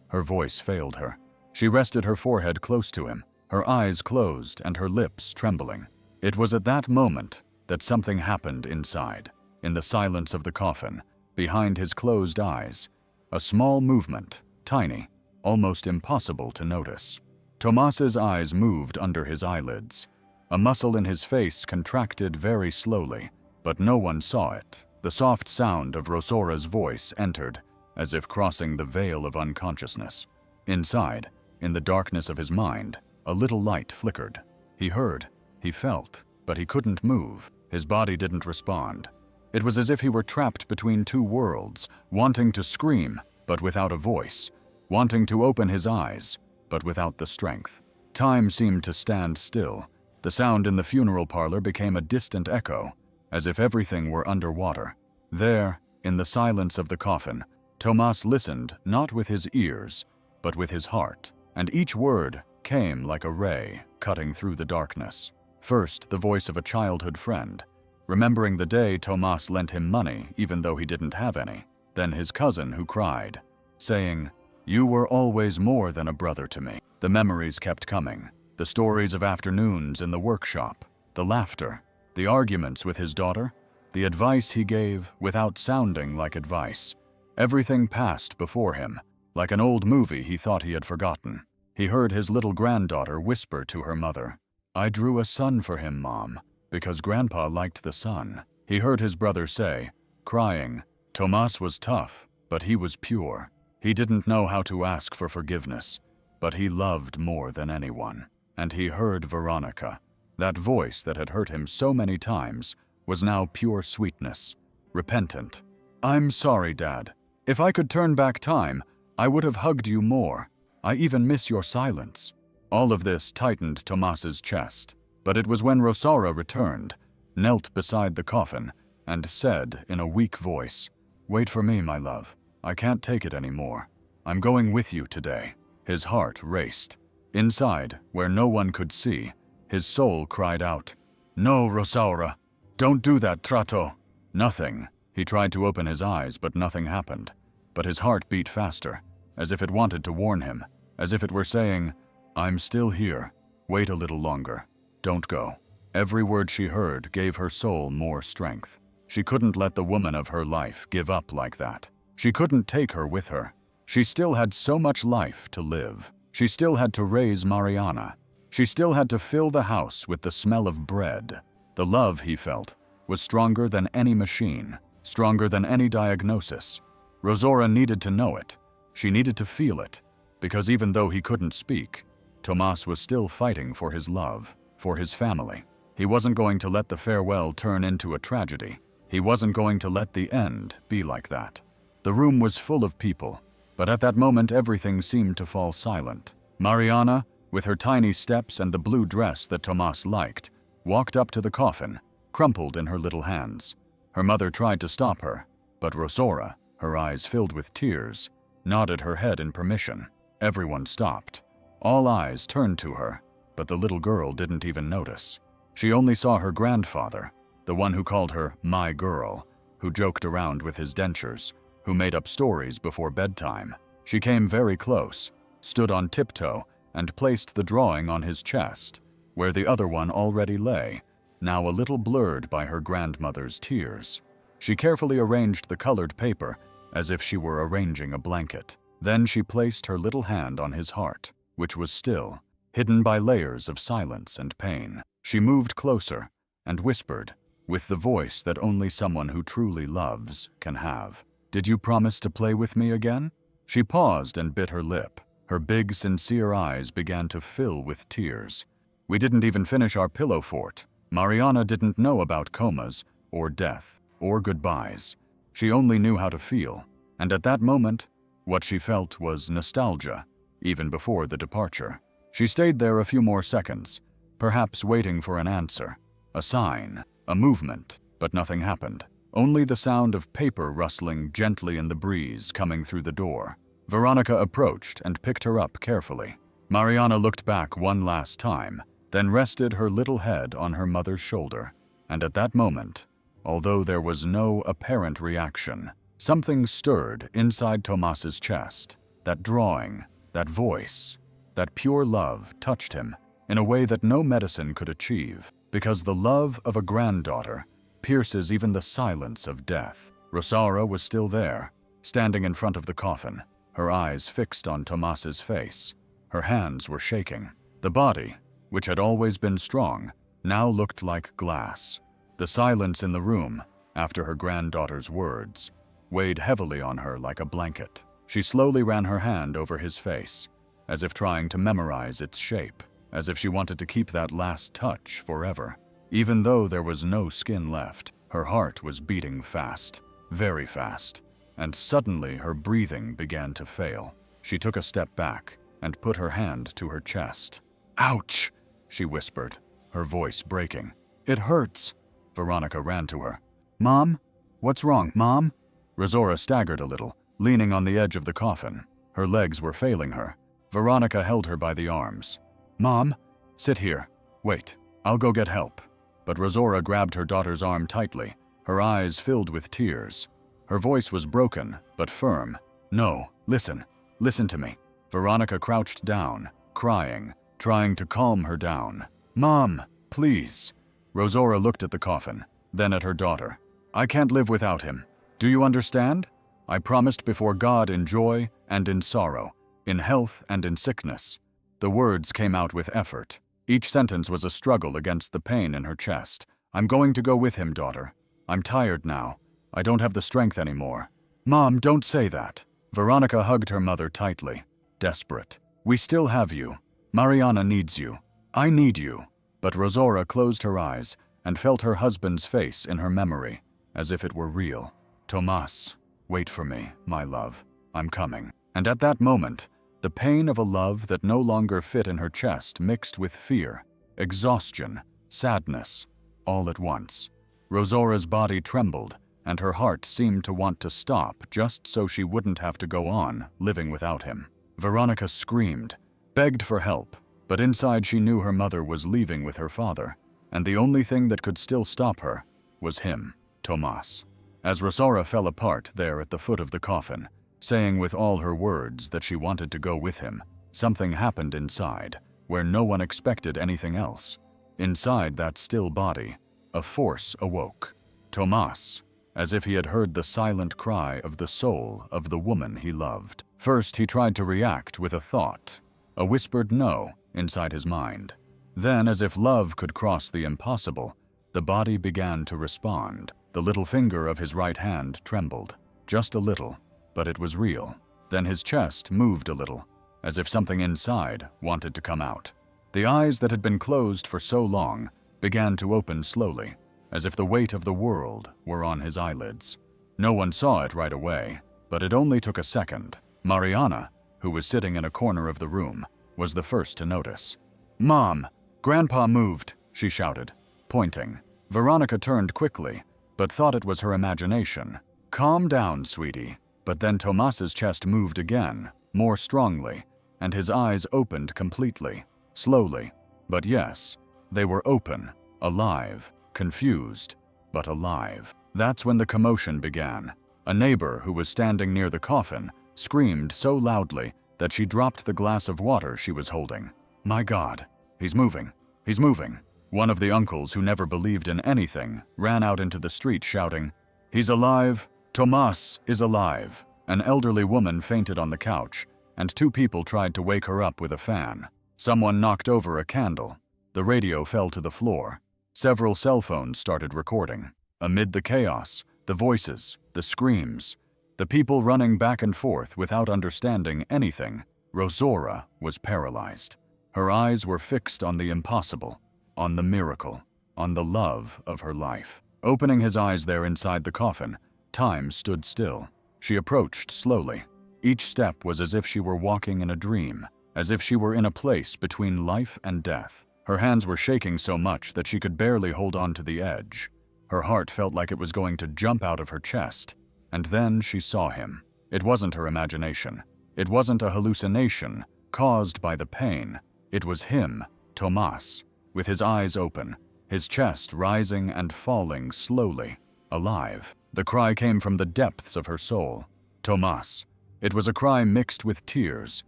Her voice failed her. She rested her forehead close to him, her eyes closed and her lips trembling. It was at that moment that something happened inside, in the silence of the coffin, behind his closed eyes. A small movement, tiny, almost impossible to notice. Tomas's eyes moved under his eyelids. A muscle in his face contracted very slowly, but no one saw it. The soft sound of Rosaura's voice entered, as if crossing the veil of unconsciousness. Inside, in the darkness of his mind, a little light flickered. He heard, he felt, but he couldn't move. His body didn't respond. It was as if he were trapped between two worlds, wanting to scream, but without a voice, wanting to open his eyes, but without the strength. Time seemed to stand still. The sound in the funeral parlor became a distant echo, as if everything were underwater. There, in the silence of the coffin, Tomas listened not with his ears, but with his heart, and each word came like a ray cutting through the darkness. First, the voice of a childhood friend, remembering the day Tomas lent him money even though he didn't have any. Then his cousin who cried, saying, "You were always more than a brother to me." The memories kept coming, the stories of afternoons in the workshop, the laughter, the arguments with his daughter, the advice he gave without sounding like advice. Everything passed before him, like an old movie he thought he had forgotten. He heard his little granddaughter whisper to her mother, "I drew a sun for him, Mom, because Grandpa liked the sun." He heard his brother say, crying, Tomas was tough, but he was pure. He didn't know how to ask for forgiveness, but he loved more than anyone. And he heard Veronica. That voice that had hurt him so many times was now pure sweetness, repentant. "I'm sorry, Dad. If I could turn back time, I would have hugged you more. I even miss your silence." All of this tightened Tomas's chest, but it was when Rosaura returned, knelt beside the coffin, and said in a weak voice, "Wait for me, my love. I can't take it anymore. I'm going with you today." His heart raced. Inside, where no one could see, his soul cried out, "No, Rosaura, don't do that, Trato." Nothing. He tried to open his eyes, but nothing happened. But his heart beat faster, as if it wanted to warn him, as if it were saying, "I'm still here. Wait a little longer. Don't go." Every word she heard gave her soul more strength. She couldn't let the woman of her life give up like that. She couldn't take her with her. She still had so much life to live. She still had to raise Mariana. She still had to fill the house with the smell of bread. The love he felt was stronger than any machine, stronger than any diagnosis. Rosaura needed to know it. She needed to feel it, because even though he couldn't speak, Tomas was still fighting for his love, for his family. He wasn't going to let the farewell turn into a tragedy. He wasn't going to let the end be like that. The room was full of people, but at that moment everything seemed to fall silent. Mariana, with her tiny steps and the blue dress that Tomas liked, walked up to the coffin, crumpled in her little hands. Her mother tried to stop her, but Rosaura, her eyes filled with tears, nodded her head in permission. Everyone stopped. All eyes turned to her, but the little girl didn't even notice. She only saw her grandfather, the one who called her "my girl," who joked around with his dentures, who made up stories before bedtime. She came very close, stood on tiptoe, and placed the drawing on his chest, where the other one already lay, now a little blurred by her grandmother's tears. She carefully arranged the colored paper as if she were arranging a blanket. Then she placed her little hand on his heart, which was still, hidden by layers of silence and pain. She moved closer and whispered, with the voice that only someone who truly loves can have, "Did you promise to play with me again?" She paused and bit her lip. Her big, sincere eyes began to fill with tears. "We didn't even finish our pillow fort." Mariana didn't know about comas, or death, or goodbyes. She only knew how to feel, and at that moment, what she felt was nostalgia, even before the departure. She stayed there a few more seconds, perhaps waiting for an answer, a sign, a movement, but nothing happened. Only the sound of paper rustling gently in the breeze coming through the door. Veronica approached and picked her up carefully. Mariana looked back one last time, then rested her little head on her mother's shoulder. And at that moment, although there was no apparent reaction, something stirred inside Tomas's chest. That drawing, that voice, that pure love touched him in a way that no medicine could achieve, because the love of a granddaughter pierces even the silence of death. Rosaura was still there, standing in front of the coffin, her eyes fixed on Tomas's face. Her hands were shaking. The body, which had always been strong, now looked like glass. The silence in the room, after her granddaughter's words, weighed heavily on her like a blanket. She slowly ran her hand over his face, as if trying to memorize its shape, as if she wanted to keep that last touch forever. Even though there was no skin left, her heart was beating fast, very fast, and suddenly her breathing began to fail. She took a step back and put her hand to her chest. "Ouch!" she whispered, her voice breaking. "It hurts." Veronica ran to her. "Mom? What's wrong, Mom?" Rosaura staggered a little, leaning on the edge of the coffin. Her legs were failing her. Veronica held her by the arms. "Mom, sit here. Wait, I'll go get help." But Rosaura grabbed her daughter's arm tightly, her eyes filled with tears. Her voice was broken, but firm. "No, listen to me." Veronica crouched down, crying, trying to calm her down. "Mom, please." Rosaura looked at the coffin, then at her daughter. "I can't live without him. Do you understand? I promised before God in joy and in sorrow, in health and in sickness." The words came out with effort. Each sentence was a struggle against the pain in her chest. "I'm going to go with him, daughter. I'm tired now. I don't have the strength anymore." "Mom, don't say that." Veronica hugged her mother tightly, desperate. "We still have you. Mariana needs you. I need you." But Rosaura closed her eyes and felt her husband's face in her memory, as if it were real. "Tomas, wait for me, my love. I'm coming." And at that moment, the pain of a love that no longer fit in her chest mixed with fear, exhaustion, sadness, all at once. Rosaura's body trembled, and her heart seemed to want to stop just so she wouldn't have to go on living without him. Veronica screamed, begged for help, but inside she knew her mother was leaving with her father, and the only thing that could still stop her was him, Tomas. As Rosaura fell apart there at the foot of the coffin, saying with all her words that she wanted to go with him, something happened inside, where no one expected anything else. Inside that still body, a force awoke. Tomas, as if he had heard the silent cry of the soul of the woman he loved. First, he tried to react with a thought, a whispered no inside his mind. Then, as if love could cross the impossible, the body began to respond. The little finger of his right hand trembled, just a little, but it was real. Then his chest moved a little, as if something inside wanted to come out. The eyes that had been closed for so long began to open slowly, as if the weight of the world were on his eyelids. No one saw it right away, but it only took a second. Mariana, who was sitting in a corner of the room, was the first to notice. "Mom, Grandpa moved," she shouted, pointing. Veronica turned quickly, but thought it was her imagination. "Calm down, sweetie. But then Tomas's chest moved again, more strongly, and his eyes opened completely, slowly. But yes, they were open, alive, confused, but alive. That's when the commotion began. A neighbor who was standing near the coffin screamed so loudly that she dropped the glass of water she was holding. "My God, he's moving, he's moving." One of the uncles who never believed in anything ran out into the street shouting, "He's alive! Tomas is alive!" An elderly woman fainted on the couch, and 2 people tried to wake her up with a fan. Someone knocked over a candle. The radio fell to the floor. Several cell phones started recording. Amid the chaos, the voices, the screams, the people running back and forth without understanding anything, Rosora was paralyzed. Her eyes were fixed on the impossible, on the miracle, on the love of her life. Opening his eyes there inside the coffin, time stood still. She approached slowly. Each step was as if she were walking in a dream, as if she were in a place between life and death. Her hands were shaking so much that she could barely hold on to the edge. Her heart felt like it was going to jump out of her chest. And then she saw him. It wasn't her imagination. It wasn't a hallucination caused by the pain. It was him, Tomas, with his eyes open, his chest rising and falling slowly, alive. The cry came from the depths of her soul. Tomas. It was a cry mixed with tears,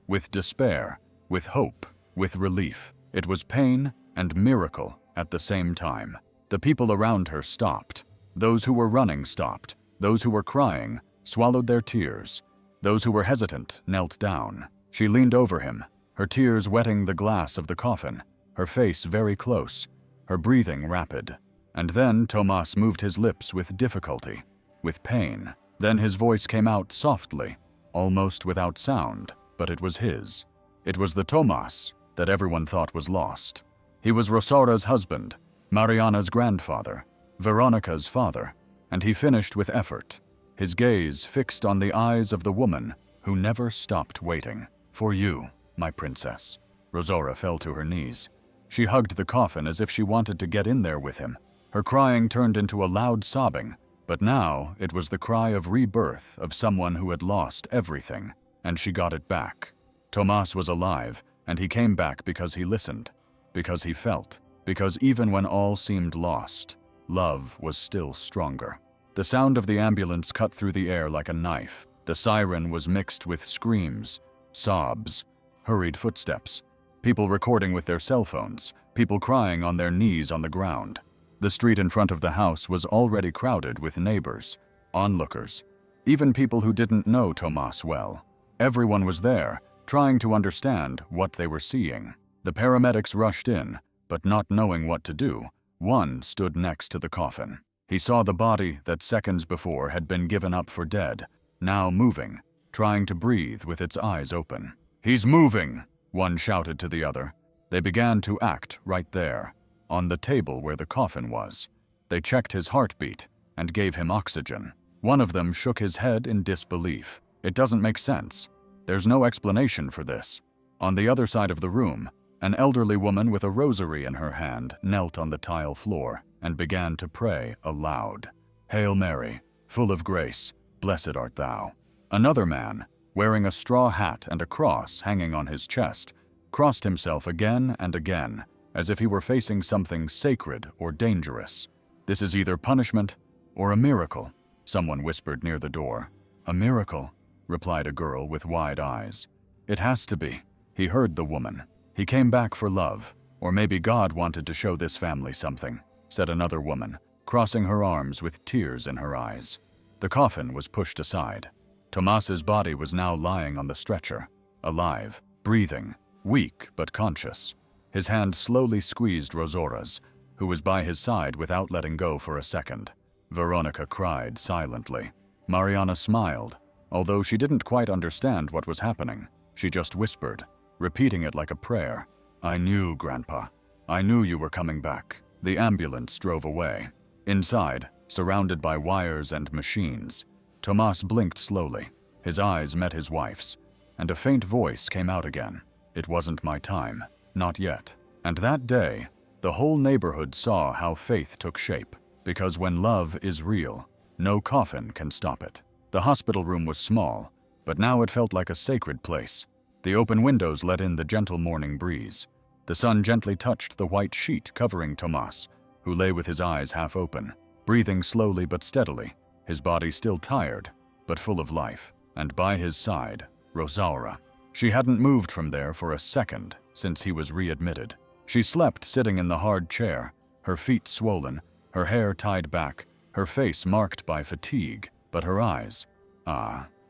with despair, with hope, with relief. It was pain and miracle at the same time. The people around her stopped. Those who were running stopped. Those who were crying swallowed their tears. Those who were hesitant knelt down. She leaned over him, her tears wetting the glass of the coffin, her face very close, her breathing rapid. And then Tomas moved his lips with difficulty, with pain. Then his voice came out softly, almost without sound, but it was his. It was the Tomas that everyone thought was lost. He was Rosaura's husband, Mariana's grandfather, Veronica's father, and he finished with effort, his gaze fixed on the eyes of the woman who never stopped waiting. "For you, my princess." Rosaura fell to her knees. She hugged the coffin as if she wanted to get in there with him. Her crying turned into a loud sobbing, but now it was the cry of rebirth of someone who had lost everything, and she got it back. Tomas was alive, and he came back because he listened, because he felt, because even when all seemed lost, love was still stronger. The sound of the ambulance cut through the air like a knife. The siren was mixed with screams, sobs, hurried footsteps, people recording with their cell phones, people crying on their knees on the ground. The street in front of the house was already crowded with neighbors, onlookers, even people who didn't know Tomas well. Everyone was there, trying to understand what they were seeing. The paramedics rushed in, but not knowing what to do, one stood next to the coffin. He saw the body that seconds before had been given up for dead, now moving, trying to breathe with its eyes open. "He's moving!" one shouted to the other. They began to act right there, on the table where the coffin was. They checked his heartbeat and gave him oxygen. One of them shook his head in disbelief. "It doesn't make sense. There's no explanation for this." On the other side of the room, an elderly woman with a rosary in her hand knelt on the tile floor and began to pray aloud. "Hail Mary, full of grace, blessed art thou." Another man, wearing a straw hat and a cross hanging on his chest, crossed himself again and again, as if he were facing something sacred or dangerous. "This is either punishment or a miracle," someone whispered near the door. "A miracle," replied a girl with wide eyes. "It has to be." He heard the woman. "He came back for love, or maybe God wanted to show this family something," said another woman, crossing her arms with tears in her eyes. The coffin was pushed aside. Tomas's body was now lying on the stretcher, alive, breathing, weak but conscious. His hand slowly squeezed Rosaura's, who was by his side without letting go for a second. Veronica cried silently. Mariana smiled, although she didn't quite understand what was happening. She just whispered, repeating it like a prayer. "I knew, Grandpa. I knew you were coming back." The ambulance drove away. Inside, surrounded by wires and machines, Tomas blinked slowly. His eyes met his wife's, and a faint voice came out again. "It wasn't my time. Not yet." And that day, the whole neighborhood saw how faith took shape, because when love is real, no coffin can stop it. The hospital room was small, but now it felt like a sacred place. The open windows let in the gentle morning breeze. The sun gently touched the white sheet covering Tomas, who lay with his eyes half open, breathing slowly but steadily, his body still tired, but full of life. And by his side, Rosaura. She hadn't moved from there for a second since he was readmitted. She slept sitting in the hard chair, her feet swollen, her hair tied back, her face marked by fatigue, but her eyes,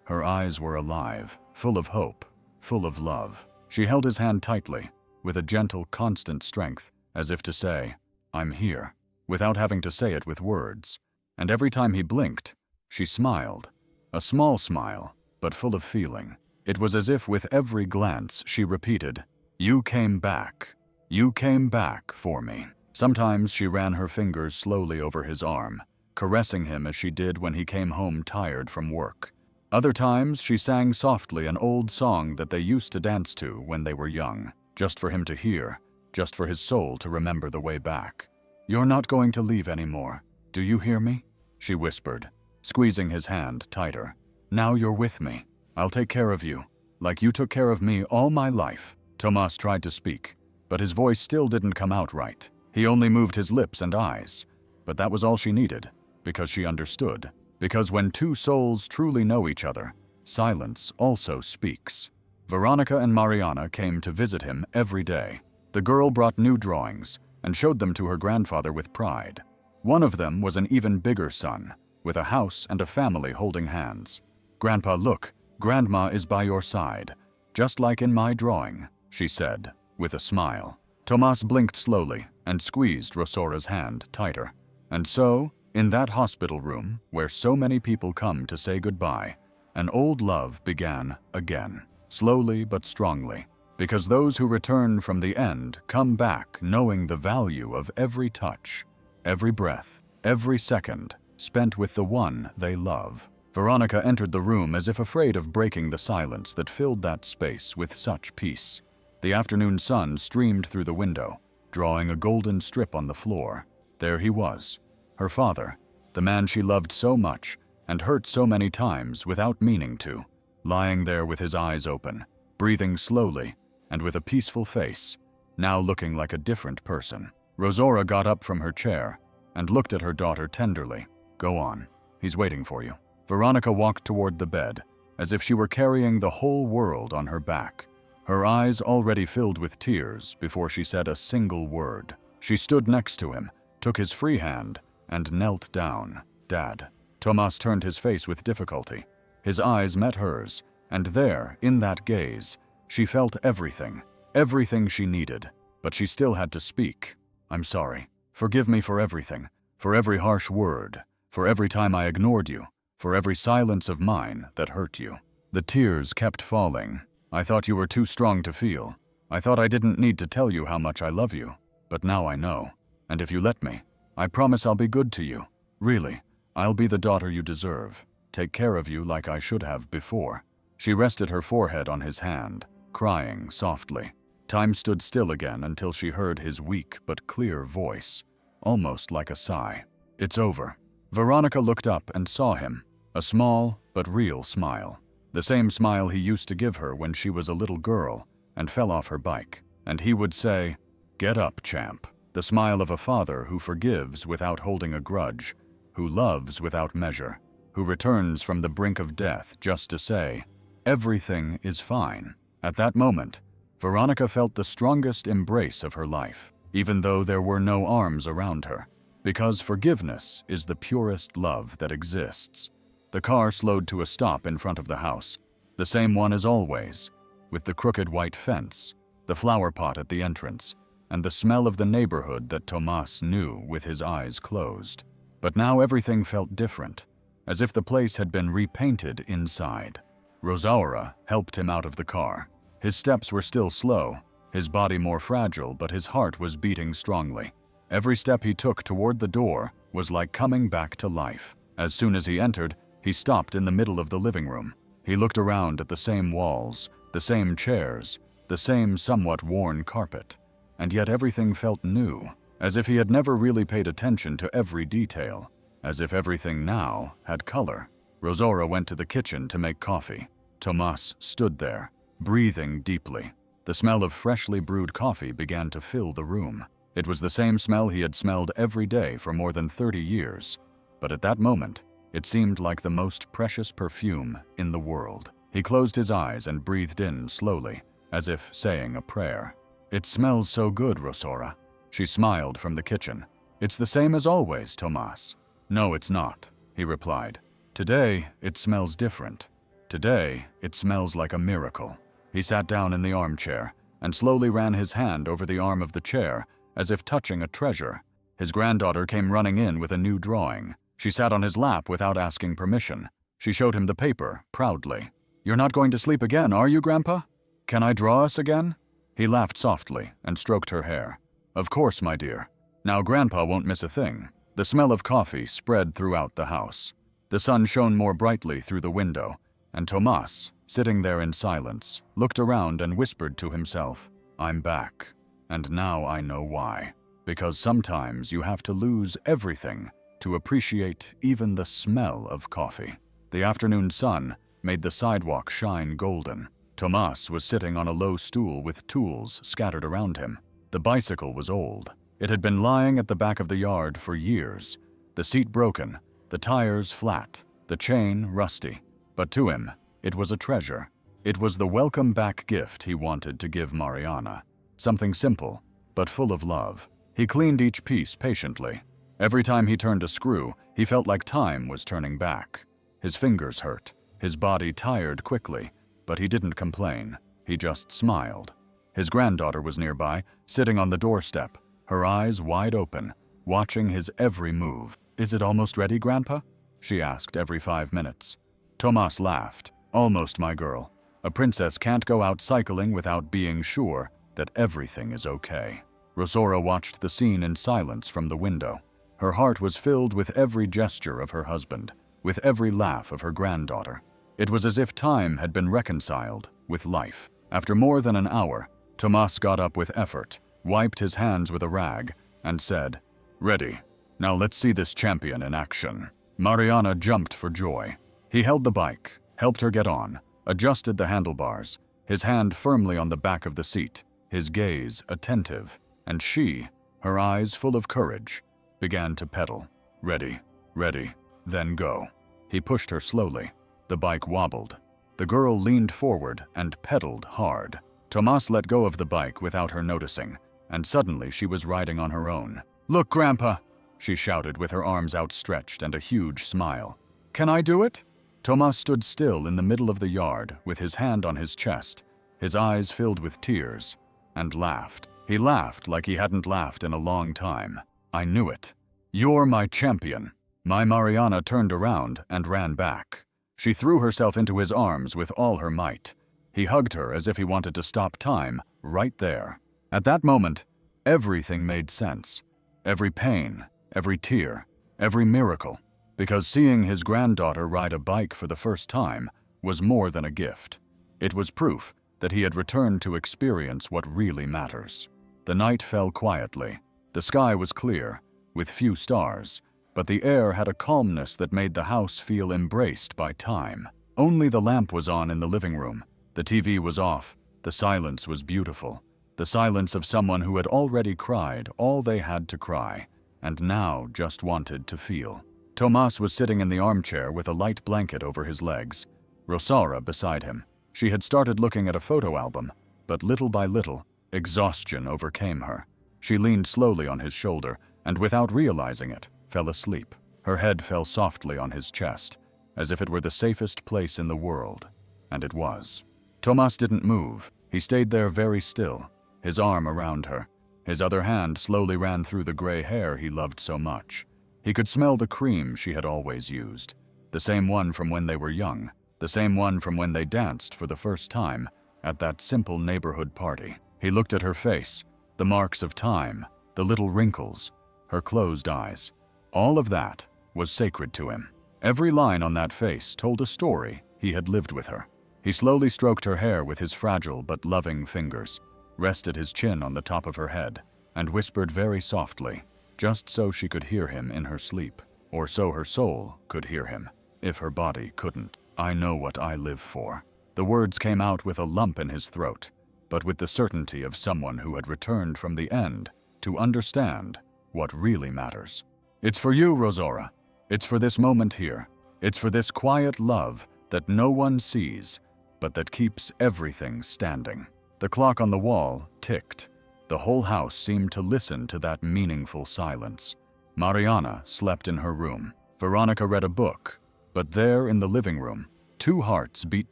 her eyes were alive, full of hope, full of love. She held his hand tightly, with a gentle, constant strength, as if to say, "I'm here," without having to say it with words. And every time he blinked, she smiled. A small smile, but full of feeling. It was as if with every glance she repeated, "You came back. You came back for me." Sometimes she ran her fingers slowly over his arm, caressing him as she did when he came home tired from work. Other times she sang softly an old song that they used to dance to when they were young, just for him to hear, just for his soul to remember the way back. "You're not going to leave anymore. Do you hear me?" she whispered, squeezing his hand tighter. "Now you're with me. I'll take care of you, like you took care of me all my life." Tomas tried to speak, but his voice still didn't come out right. He only moved his lips and eyes, but that was all she needed, because she understood. Because when two souls truly know each other, silence also speaks. Veronica and Mariana came to visit him every day. The girl brought new drawings and showed them to her grandfather with pride. One of them was an even bigger son, with a house and a family holding hands. "Grandpa, look, Grandma is by your side, just like in my drawing," she said, with a smile. Tomas blinked slowly and squeezed Rosaura's hand tighter. And so, in that hospital room, where so many people come to say goodbye, an old love began again, slowly but strongly, because those who return from the end come back knowing the value of every touch, every breath, every second spent with the one they love. Veronica entered the room as if afraid of breaking the silence that filled that space with such peace. The afternoon sun streamed through the window, drawing a golden strip on the floor. There he was, her father, the man she loved so much and hurt so many times without meaning to, lying there with his eyes open, breathing slowly and with a peaceful face, now looking like a different person. Rosaura got up from her chair and looked at her daughter tenderly. "Go on, he's waiting for you." Veronica walked toward the bed, as if she were carrying the whole world on her back, her eyes already filled with tears before she said a single word. She stood next to him, took his free hand, and knelt down. "Dad." Tomas turned his face with difficulty. His eyes met hers, and there, in that gaze, she felt everything, everything she needed, but she still had to speak. "I'm sorry. Forgive me for everything, for every harsh word, for every time I ignored you, for every silence of mine that hurt you." The tears kept falling. "I thought you were too strong to feel. I thought I didn't need to tell you how much I love you, but now I know. And if you let me, I promise I'll be good to you. Really, I'll be the daughter you deserve, take care of you like I should have before." She rested her forehead on his hand, crying softly. Time stood still again until she heard his weak but clear voice, almost like a sigh. "It's over." Veronica looked up and saw him, a small but real smile. The same smile he used to give her when she was a little girl and fell off her bike. And he would say, "Get up, champ." The smile of a father who forgives without holding a grudge, who loves without measure, who returns from the brink of death just to say, "Everything is fine." At that moment, Veronica felt the strongest embrace of her life, even though there were no arms around her, because forgiveness is the purest love that exists. The car slowed to a stop in front of the house, the same one as always, with the crooked white fence, the flower pot at the entrance, and the smell of the neighborhood that Tomas knew with his eyes closed. But now everything felt different, as if the place had been repainted inside. Rosaura helped him out of the car. His steps were still slow, his body more fragile, but his heart was beating strongly. Every step he took toward the door was like coming back to life. As soon as he entered, he stopped in the middle of the living room. He looked around at the same walls, the same chairs, the same somewhat worn carpet. And yet everything felt new, as if he had never really paid attention to every detail, as if everything now had color. Rosora went to the kitchen to make coffee. Tomas stood there, breathing deeply. The smell of freshly brewed coffee began to fill the room. It was the same smell he had smelled every day for more than 30 years. But at that moment, it seemed like the most precious perfume in the world. He closed his eyes and breathed in slowly, as if saying a prayer. "It smells so good, Rosora." She smiled from the kitchen. "It's the same as always, Tomas." "No, it's not," he replied. "Today, it smells different. Today, it smells like a miracle." He sat down in the armchair and slowly ran his hand over the arm of the chair, as if touching a treasure. His granddaughter came running in with a new drawing. She sat on his lap without asking permission. She showed him the paper, proudly. "You're not going to sleep again, are you, Grandpa? Can I draw us again?" He laughed softly and stroked her hair. "Of course, my dear. Now Grandpa won't miss a thing." The smell of coffee spread throughout the house. The sun shone more brightly through the window, and Tomas, sitting there in silence, looked around and whispered to himself, "I'm back. And now I know why. Because sometimes you have to lose everything to appreciate even the smell of coffee." The afternoon sun made the sidewalk shine golden. Tomas was sitting on a low stool with tools scattered around him. The bicycle was old. It had been lying at the back of the yard for years, the seat broken, the tires flat, the chain rusty. But to him, it was a treasure. It was the welcome back gift he wanted to give Mariana. Something simple, but full of love. He cleaned each piece patiently. Every time he turned a screw, he felt like time was turning back. His fingers hurt, his body tired quickly, but he didn't complain. He just smiled. His granddaughter was nearby, sitting on the doorstep, her eyes wide open, watching his every move. "Is it almost ready, Grandpa?" she asked every 5 minutes. Tomas laughed. "Almost, my girl. A princess can't go out cycling without being sure that everything is okay." Rosora watched the scene in silence from the window. Her heart was filled with every gesture of her husband, with every laugh of her granddaughter. It was as if time had been reconciled with life. After more than an hour, Tomas got up with effort, wiped his hands with a rag, and said, "Ready. Now let's see this champion in action." Mariana jumped for joy. He held the bike, helped her get on, adjusted the handlebars, his hand firmly on the back of the seat, his gaze attentive, and she, her eyes full of courage, began to pedal. "Ready, ready, then go." He pushed her slowly. The bike wobbled. The girl leaned forward and pedaled hard. Tomas let go of the bike without her noticing, and suddenly she was riding on her own. "Look, Grandpa!" she shouted with her arms outstretched and a huge smile. "Can I do it?" Tomas stood still in the middle of the yard with his hand on his chest, his eyes filled with tears, and laughed. He laughed like he hadn't laughed in a long time. "I knew it. You're my champion." My Mariana turned around and ran back. She threw herself into his arms with all her might. He hugged her as if he wanted to stop time right there. At that moment, everything made sense. Every pain, every tear, every miracle. Because seeing his granddaughter ride a bike for the first time was more than a gift. It was proof that he had returned to experience what really matters. The night fell quietly. The sky was clear, with few stars, but the air had a calmness that made the house feel embraced by time. Only the lamp was on in the living room. The TV was off. The silence was beautiful. The silence of someone who had already cried all they had to cry, and now just wanted to feel. Tomas was sitting in the armchair with a light blanket over his legs. Rosara beside him. She had started looking at a photo album, but little by little, exhaustion overcame her. She leaned slowly on his shoulder, and without realizing it, fell asleep. Her head fell softly on his chest, as if it were the safest place in the world, and it was. Tomas didn't move. He stayed there very still, his arm around her. His other hand slowly ran through the gray hair he loved so much. He could smell the cream she had always used, the same one from when they were young, the same one from when they danced for the first time at that simple neighborhood party. He looked at her face, the marks of time, the little wrinkles, her closed eyes. All of that was sacred to him. Every line on that face told a story he had lived with her. He slowly stroked her hair with his fragile but loving fingers, rested his chin on the top of her head, and whispered very softly, just so she could hear him in her sleep, or so her soul could hear him. if her body couldn't. I know what I live for. The words came out with a lump in his throat, but with the certainty of someone who had returned from the end to understand what really matters. It's for you, Rosaura. It's for this moment here. It's for this quiet love that no one sees, but that keeps everything standing. The clock on the wall ticked. The whole house seemed to listen to that meaningful silence. Mariana slept in her room. Veronica read a book, but there in the living room, two hearts beat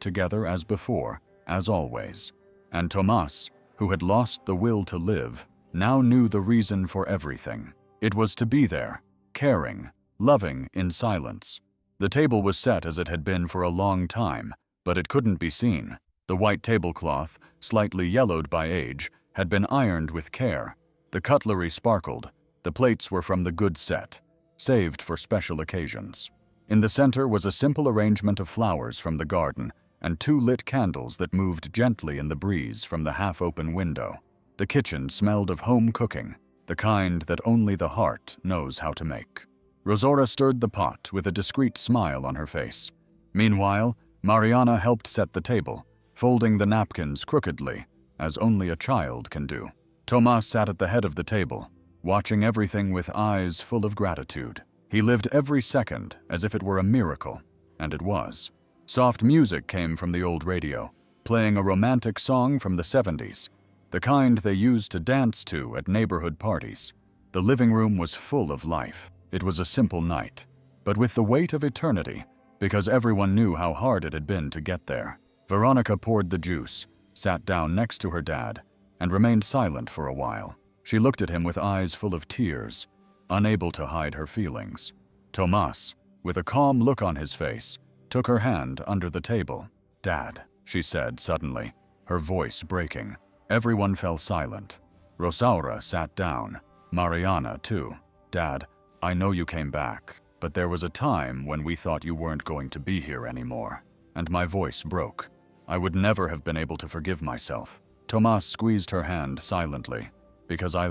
together as before, as always. And Tomas, who had lost the will to live, now knew the reason for everything. It was to be there, caring, loving in silence. The table was set as it had been for a long time, but it couldn't be seen. The white tablecloth, slightly yellowed by age, had been ironed with care. The cutlery sparkled. The plates were from the good set, saved for special occasions. In the center was a simple arrangement of flowers from the garden and two lit candles that moved gently in the breeze from the half-open window. The kitchen smelled of home cooking, the kind that only the heart knows how to make. Rosaura stirred the pot with a discreet smile on her face. Meanwhile, Mariana helped set the table, folding the napkins crookedly, as only a child can do. Tomas sat at the head of the table, watching everything with eyes full of gratitude. He lived every second as if it were a miracle, and it was. Soft music came from the old radio, playing a romantic song from the 70s, the kind they used to dance to at neighborhood parties. The living room was full of life. It was a simple night, but with the weight of eternity, because everyone knew how hard it had been to get there. Veronica poured the juice, sat down next to her dad, and remained silent for a while. She looked at him with eyes full of tears, unable to hide her feelings. Tomas, with a calm look on his face, took her hand under the table. "Dad," she said suddenly, her voice breaking. Everyone fell silent. Rosaura sat down. Mariana, too. "Dad, I know you came back, but there was a time when we thought you weren't going to be here anymore." And my voice broke. I would never have been able to forgive myself. Tomas squeezed her hand silently, because I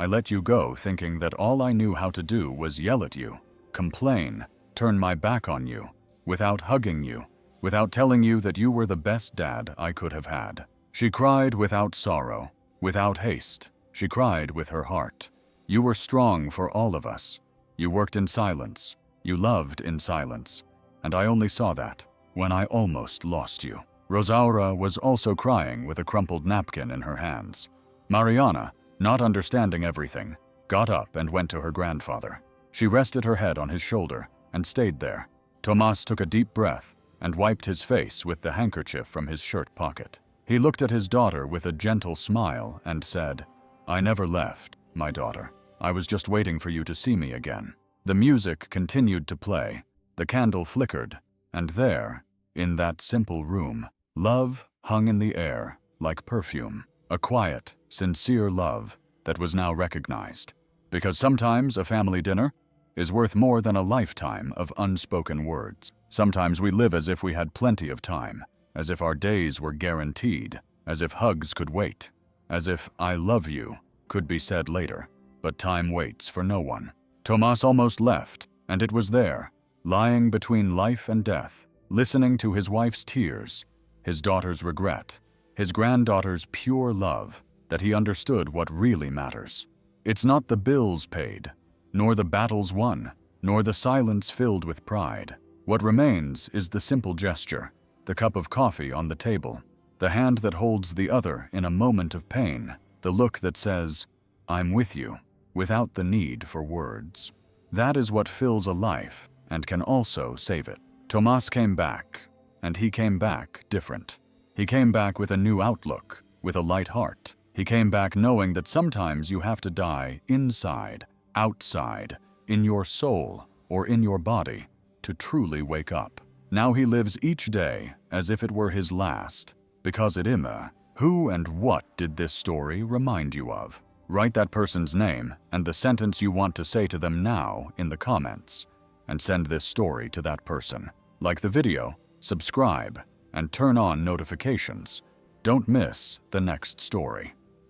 let you go thinking that all I knew how to do was yell at you, complain, turn my back on you, without hugging you, without telling you that you were the best dad I could have had. She cried without sorrow, without haste. She cried with her heart. You were strong for all of us. You worked in silence. You loved in silence. And I only saw that when I almost lost you. Rosaura was also crying with a crumpled napkin in her hands. Mariana, not understanding everything, got up and went to her grandfather. She rested her head on his shoulder and stayed there. Tomas took a deep breath and wiped his face with the handkerchief from his shirt pocket. He looked at his daughter with a gentle smile and said, "I never left, my daughter. I was just waiting for you to see me again." The music continued to play. The candle flickered, and there, in that simple room, love hung in the air like perfume. A quiet, sincere love that was now recognized. Because sometimes a family dinner is worth more than a lifetime of unspoken words. Sometimes we live as if we had plenty of time, as if our days were guaranteed, as if hugs could wait, as if "I love you" could be said later. But time waits for no one. Tomas almost left, and it was there, lying between life and death, listening to his wife's tears, his daughter's regret, his granddaughter's pure love, that he understood what really matters. It's not the bills paid, nor the battles won, nor the silence filled with pride. What remains is the simple gesture, the cup of coffee on the table, the hand that holds the other in a moment of pain, the look that says, "I'm with you," without the need for words. That is what fills a life and can also save it. Tomas came back, and he came back different. He came back with a new outlook, with a light heart. He came back knowing that sometimes you have to die inside, outside, in your soul or in your body, to truly wake up. Now he lives each day as if it were his last, because it ima. Who and what did this story remind you of? Write that person's name and the sentence you want to say to them now in the comments, and send this story to that person. Like the video, subscribe, and turn on notifications. Don't miss the next story.